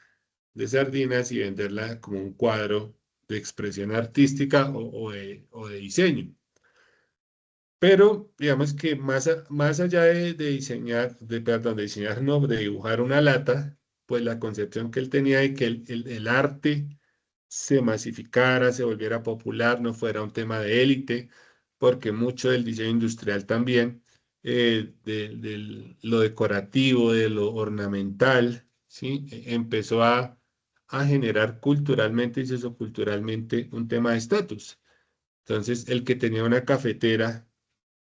de sardinas y venderla como un cuadro de expresión artística o de diseño. Pero digamos que más allá de diseñar, perdón, de diseñar, no, de dibujar una lata, pues la concepción que él tenía de que el arte se masificara, se volviera popular, no fuera un tema de élite, porque mucho del diseño industrial también de lo decorativo, de lo ornamental, ¿sí? Empezó a generar culturalmente y socioculturalmente un tema de estatus. Entonces, el que tenía una cafetera,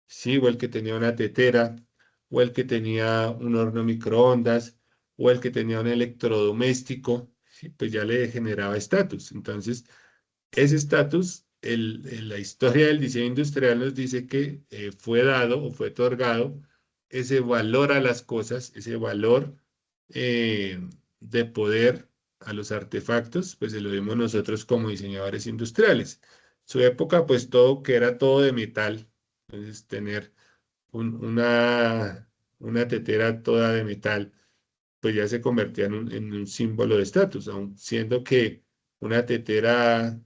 sí, o el que tenía una tetera, o el que tenía un horno microondas, o el que tenía un electrodoméstico, sí, pues ya le generaba estatus. Entonces, ese estatus, la historia del diseño industrial nos dice que fue dado o fue otorgado ese valor a las cosas, ese valor de poder a los artefactos, pues se lo dimos nosotros como diseñadores industriales. Su época, pues todo que era todo de metal, entonces tener una tetera toda de metal, pues ya se convertía en un símbolo de estatus, aun siendo que una tetera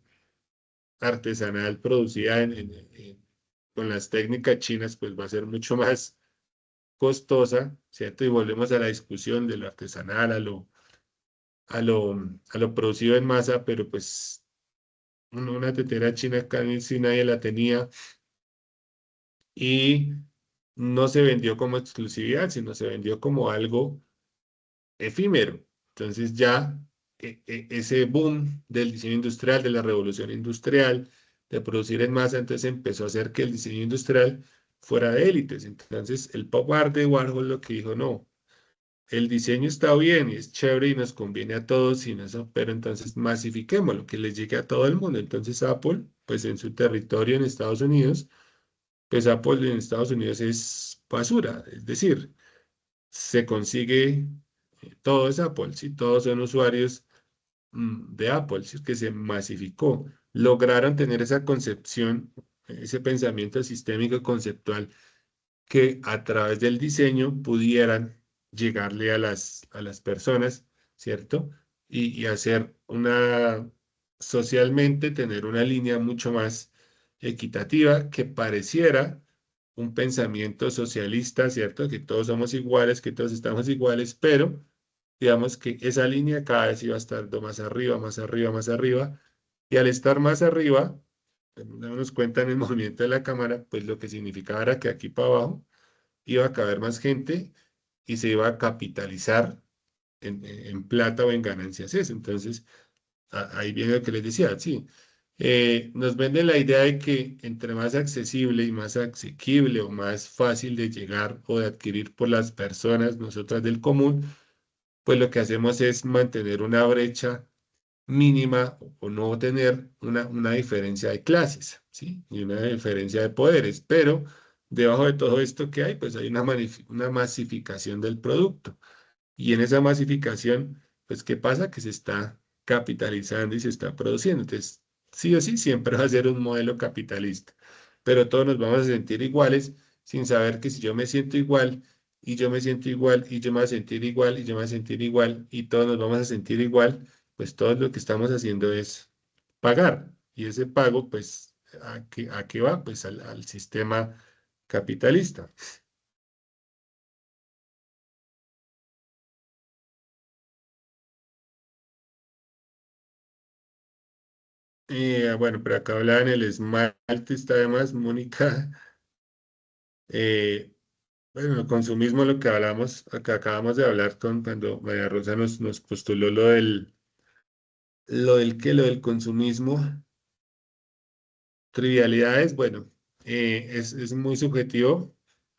artesanal producida con las técnicas chinas, pues va a ser mucho más costosa, ¿cierto? Y volvemos a la discusión de lo artesanal, a lo, a lo producido en masa, pero pues una tetera china acá si nadie la tenía y no se vendió como exclusividad, sino se vendió como algo efímero. Entonces ya ese boom del diseño industrial, de la revolución industrial, de producir en masa, entonces empezó a hacer que el diseño industrial fuera de élites. Entonces el pop art de Warhol lo que dijo, no, el diseño está bien y es chévere y nos conviene a todos, y eso, pero entonces masifiquémoslo, que les llegue a todo el mundo. Entonces Apple, pues en su territorio en Estados Unidos, pues Apple en Estados Unidos es basura, es decir, se consigue, todo es Apple, ¿sí? Todos son usuarios de Apple, ¿sí? Que se masificó. Lograron tener esa concepción, ese pensamiento sistémico conceptual que a través del diseño pudieran llegarle a las personas, ¿cierto? Y hacer socialmente, tener una línea mucho más equitativa que pareciera un pensamiento socialista, ¿cierto? Que todos somos iguales, que todos estamos iguales, pero digamos que esa línea cada vez iba a estar más arriba, más arriba, más arriba, y al estar más arriba, nos cuenta en el movimiento de la cámara, pues lo que significaba era que aquí para abajo iba a caber más gente y se iba a capitalizar en plata o en ganancias eso. Entonces, ahí viene lo que les decía, sí. Nos venden la idea de que entre más accesible y más asequible o más fácil de llegar o de adquirir por las personas, nosotras del común, pues lo que hacemos es mantener una brecha mínima o no tener una diferencia de clases, ¿sí? Y una diferencia de poderes, pero debajo de todo esto que hay, pues hay una masificación del producto. Y en esa masificación, pues, ¿qué pasa? Que se está capitalizando y se está produciendo. Entonces, sí o sí, siempre va a ser un modelo capitalista, pero todos nos vamos a sentir iguales sin saber que si yo me siento igual y yo me siento igual y yo me voy a sentir igual y yo me voy a sentir igual y todos nos vamos a sentir igual, pues todo lo que estamos haciendo es pagar. Y ese pago, pues, a qué va? Pues al sistema capitalista. Bueno, pero acá hablaba en el esmalte, está además, Mónica. eh, bueno, el consumismo, lo que hablamos, acá acabamos de hablar cuando María Rosa nos postuló lo del consumismo, trivialidades, bueno, es muy subjetivo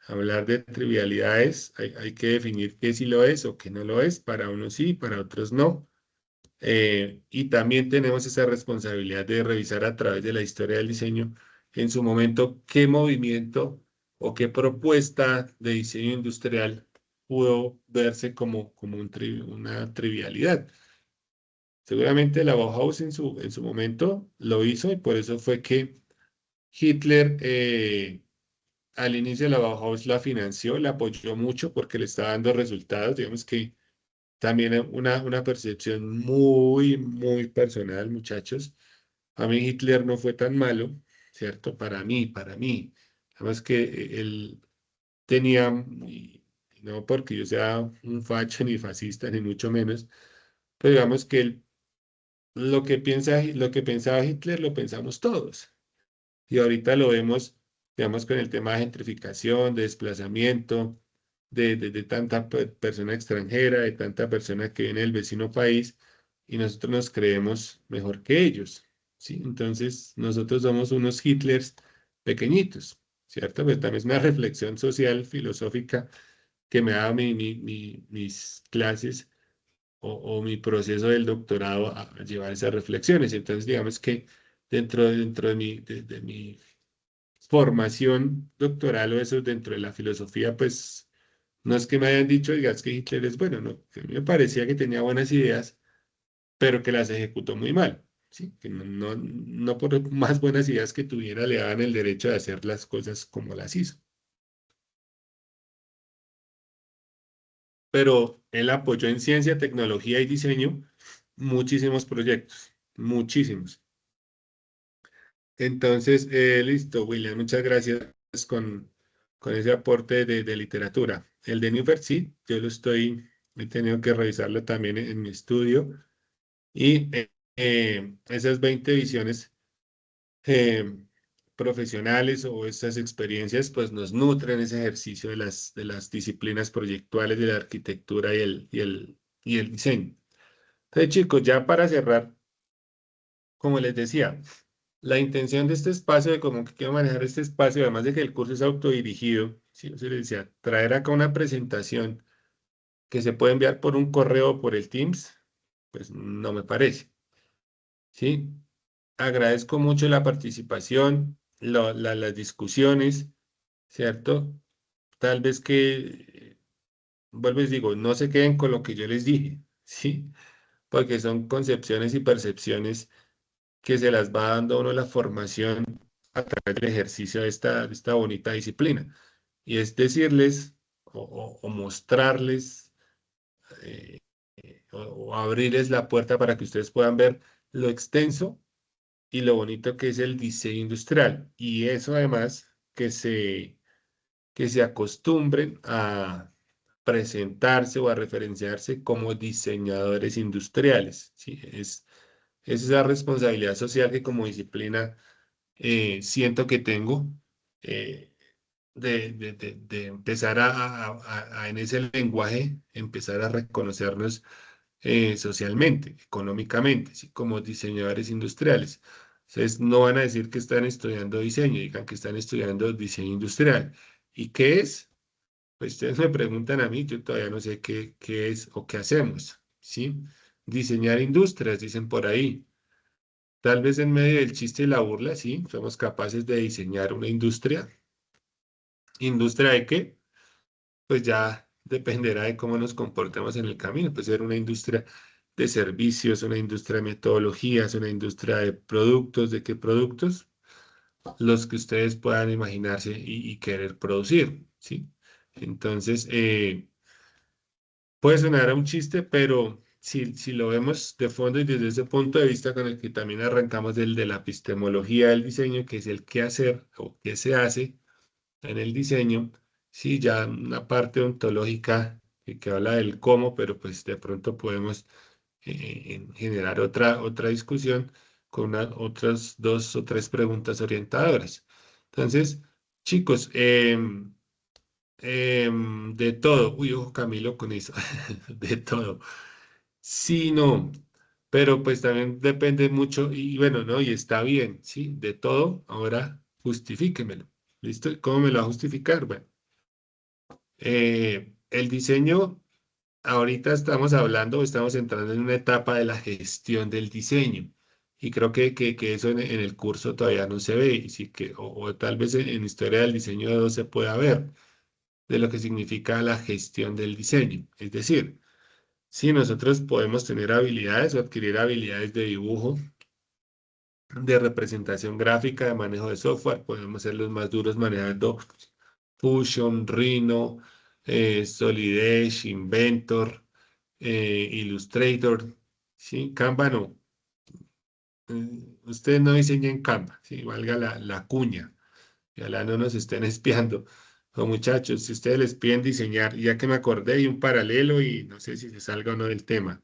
hablar de trivialidades, hay que definir qué sí lo es o qué no lo es, para unos sí, para otros no. Y también tenemos esa responsabilidad de revisar a través de la historia del diseño en su momento qué movimiento o qué propuesta de diseño industrial pudo verse como una trivialidad. Seguramente la Bauhaus en su momento lo hizo y por eso fue que Hitler al inicio de la Bauhaus la financió, la apoyó mucho porque le estaba dando resultados. Digamos que también una percepción muy, muy personal, muchachos. A mí Hitler no fue tan malo, ¿cierto? Para mí. Además que él tenía, y no porque yo sea un facho ni fascista, ni mucho menos, pero digamos que lo que pensaba Hitler lo pensamos todos. Y ahorita lo vemos digamos, con el tema de gentrificación, de desplazamiento, de tanta persona extranjera, de tanta persona que viene del vecino país, y nosotros nos creemos mejor que ellos, ¿sí? Entonces, nosotros somos unos Hitlers pequeñitos, ¿cierto? Pero también es una reflexión social, filosófica, que me ha dado mis clases o mi proceso del doctorado a llevar esas reflexiones. Entonces, digamos que dentro de mi formación doctoral o eso dentro de la filosofía, pues no es que me hayan dicho, digas que Hitler es bueno, no, que a mí me parecía que tenía buenas ideas, pero que las ejecutó muy mal, ¿sí? Que no por más buenas ideas que tuviera le daban el derecho de hacer las cosas como las hizo. Pero él apoyó en ciencia, tecnología y diseño muchísimos proyectos, muchísimos. Entonces, listo, William, muchas gracias con ese aporte de literatura. El de Newfert, sí, he tenido que revisarlo también en mi estudio y esas 20 visiones eh, profesionales o esas experiencias, pues nos nutren ese ejercicio de las disciplinas proyectuales de la arquitectura y el diseño. Entonces, chicos, ya para cerrar, como les decía, la intención de este espacio, de cómo que quiero manejar este espacio, además de que el curso es autodirigido, ¿sí? O sea, les decía, traer acá una presentación que se puede enviar por un correo o por el Teams, pues no me parece, ¿sí? Agradezco mucho la participación, las discusiones, ¿cierto? Tal vez que, vuelvo y les digo, no se queden con lo que yo les dije, ¿sí? Porque son concepciones y percepciones que se las va dando a uno la formación a través del ejercicio de esta bonita disciplina. Y es decirles o mostrarles o abrirles la puerta para que ustedes puedan ver lo extenso y lo bonito que es el diseño industrial. Y eso además que se acostumbren a presentarse o a referenciarse como diseñadores industriales, ¿sí? Es esa responsabilidad social que como disciplina siento que tengo eh, de empezar en ese lenguaje, empezar a reconocernos socialmente, económicamente, ¿sí? Como diseñadores industriales. Entonces, no van a decir que están estudiando diseño, digan que están estudiando diseño industrial. ¿Y qué es? Pues ustedes me preguntan a mí, yo todavía no sé qué es o qué hacemos, ¿sí? Diseñar industrias, dicen por ahí. Tal vez en medio del chiste y la burla, sí, somos capaces de diseñar una industria. ¿Industria de qué? Pues ya dependerá de cómo nos comportemos en el camino. Puede ser una industria de servicios, una industria de metodologías, una industria de productos. ¿De qué productos? Los que ustedes puedan imaginarse y querer producir, ¿sí? Entonces, puede sonar a un chiste, pero si lo vemos de fondo y desde ese punto de vista con el que también arrancamos del de la epistemología del diseño, que es el qué hacer o qué se hace en el diseño, sí, ya una parte ontológica que habla del cómo, pero pues de pronto podemos generar otra discusión con otras 2 o 3 preguntas orientadoras. Entonces, chicos, de todo. Uy, ojo Camilo con eso. De todo. Sí, no. Pero pues también depende mucho y bueno, ¿no? Y está bien, ¿sí? De todo. Ahora justifíquemelo. ¿Listo? ¿Cómo me lo va a justificar? Bueno, el diseño, ahorita estamos hablando, estamos entrando en una etapa de la gestión del diseño. Y creo que eso en el curso todavía no se ve, y sí que, o tal vez en historia del diseño no se pueda ver de lo que significa la gestión del diseño. Es decir, si nosotros podemos tener habilidades o adquirir habilidades de dibujo, de representación gráfica, de manejo de software, podemos ser los más duros manejando Fusion, Rhino, Solid Edge, Inventor, Illustrator, ¿sí? Canva no. Ustedes no diseñan Canva, ¿sí? Valga la cuña. Y ojalá no nos estén espiando. O muchachos, si ustedes les piden diseñar, ya que me acordé, hay un paralelo y no sé si se salga o no del tema.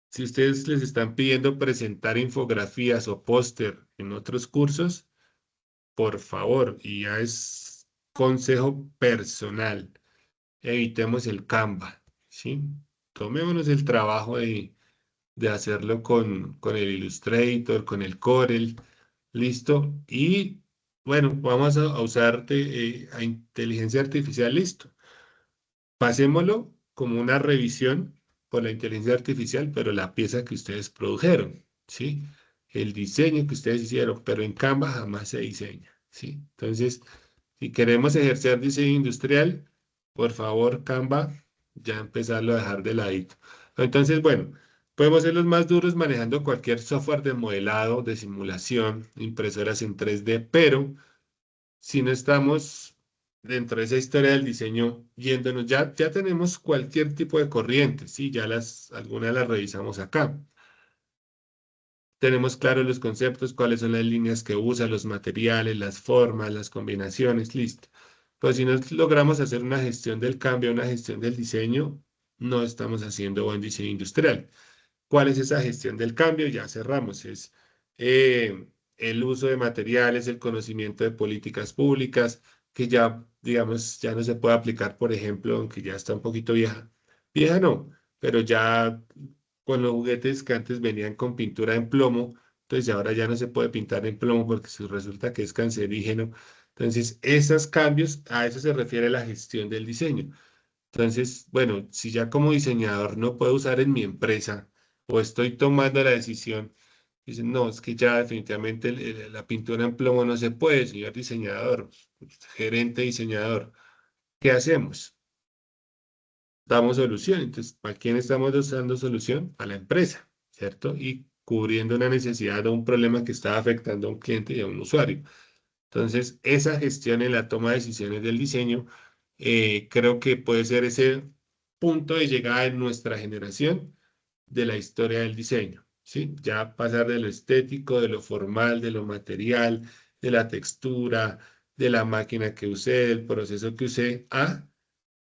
Si ustedes les están pidiendo presentar infografías o póster en otros cursos, por favor, y ya es consejo personal, evitemos el Canva, ¿sí? Tomémonos el trabajo de hacerlo con el Illustrator, con el Corel, listo. Y bueno, vamos a usar a inteligencia artificial, listo. Pasémoslo como una revisión por la inteligencia artificial, pero la pieza que ustedes produjeron, ¿sí? El diseño que ustedes hicieron, pero en Canva jamás se diseña, ¿sí? Entonces, si queremos ejercer diseño industrial, por favor, Canva, ya empezarlo a dejar de ladito. Entonces, bueno, podemos ser los más duros manejando cualquier software de modelado, de simulación, impresoras en 3D, pero si no estamos dentro de esa historia del diseño yéndonos, ya tenemos cualquier tipo de corriente, sí, algunas las revisamos acá. Tenemos claros los conceptos, cuáles son las líneas que usa, los materiales, las formas, las combinaciones, listo. Pues si no logramos hacer una gestión del cambio, una gestión del diseño, no estamos haciendo buen diseño industrial. ¿Cuál es esa gestión del cambio? Ya cerramos. Es el uso de materiales, el conocimiento de políticas públicas, que ya, digamos, ya no se puede aplicar, por ejemplo, aunque ya está un poquito vieja. Vieja no, pero ya con los juguetes que antes venían con pintura en plomo, entonces ahora ya no se puede pintar en plomo porque resulta que es cancerígeno. Entonces, esos cambios, a eso se refiere la gestión del diseño. Entonces, bueno, si ya como diseñador no puedo usar en mi empresa o estoy tomando la decisión, dicen, no, es que ya definitivamente la pintura en plomo no se puede, señor diseñador, gerente diseñador, ¿qué hacemos? Damos solución. Entonces, ¿para quién estamos dando solución? A la empresa, ¿cierto? Y cubriendo una necesidad o un problema que está afectando a un cliente y a un usuario. Entonces, esa gestión en la toma de decisiones del diseño, creo que puede ser ese punto de llegada en nuestra generación de la historia del diseño, ¿sí? Ya pasar de lo estético, de lo formal, de lo material, de la textura, de la máquina que usé, del proceso que usé, a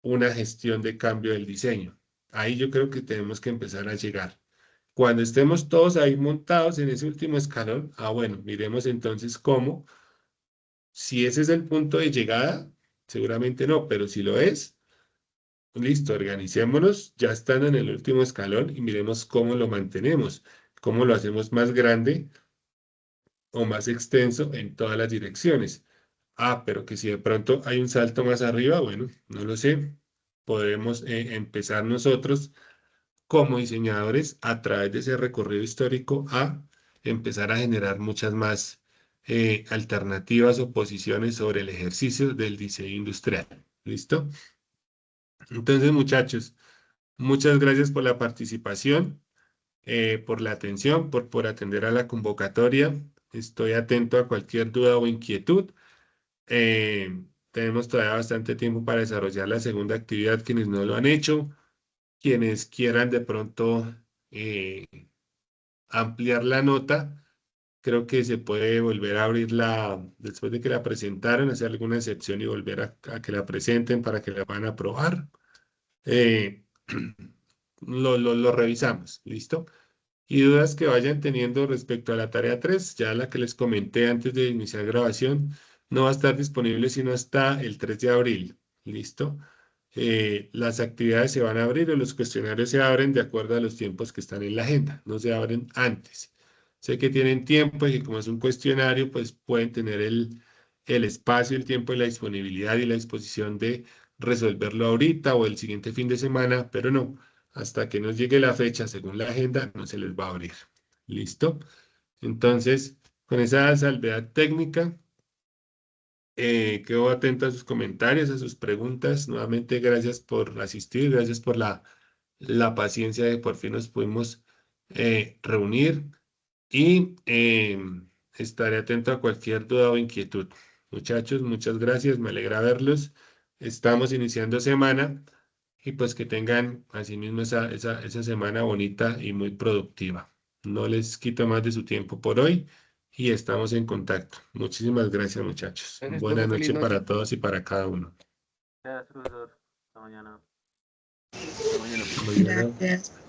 una gestión de cambio del diseño. Ahí yo creo que tenemos que empezar a llegar. Cuando estemos todos ahí montados en ese último escalón, bueno, miremos entonces cómo. Si ese es el punto de llegada, seguramente no, pero si lo es, listo, organicémonos, ya estando en el último escalón y miremos cómo lo mantenemos, cómo lo hacemos más grande o más extenso en todas las direcciones. Pero que si de pronto hay un salto más arriba, bueno, no lo sé. Podemos empezar nosotros como diseñadores a través de ese recorrido histórico a empezar a generar muchas más alternativas o posiciones sobre el ejercicio del diseño industrial. ¿Listo? Entonces, muchachos, muchas gracias por la participación, por la atención, por atender a la convocatoria. Estoy atento a cualquier duda o inquietud. Tenemos todavía bastante tiempo para desarrollar la segunda actividad, quienes no lo han hecho, quienes quieran de pronto eh, ampliar la nota, creo que se puede volver a abrirla después de que la presentaron, hacer alguna excepción y volver a que la presenten para que la van a aprobar. Eh, lo revisamos, ¿listo? Y dudas que vayan teniendo respecto a la tarea 3, ya la que les comenté antes de iniciar grabación, no va a estar disponible sino hasta el 3 de abril, ¿listo? Las actividades se van a abrir o los cuestionarios se abren de acuerdo a los tiempos que están en la agenda, no se abren antes. Sé que tienen tiempo y que como es un cuestionario, pues pueden tener el espacio, el tiempo y la disponibilidad y la disposición de resolverlo ahorita o el siguiente fin de semana, pero no, hasta que nos llegue la fecha según la agenda, no se les va a abrir. ¿Listo? Entonces, con esa salvedad técnica, quedo atento a sus comentarios, a sus preguntas. Nuevamente, gracias por asistir, gracias por la paciencia de por fin nos pudimos reunir y estaré atento a cualquier duda o inquietud. Muchachos, muchas gracias, me alegra verlos. Estamos iniciando semana y pues que tengan asimismo esa semana bonita y muy productiva. No les quito más de su tiempo por hoy y estamos en contacto. Muchísimas gracias, muchachos. Gracias, Buena profe, feliz noche para noche. todos y para cada uno. Gracias, profesor. Hasta mañana. Hasta mañana, profe. Mañana. Gracias.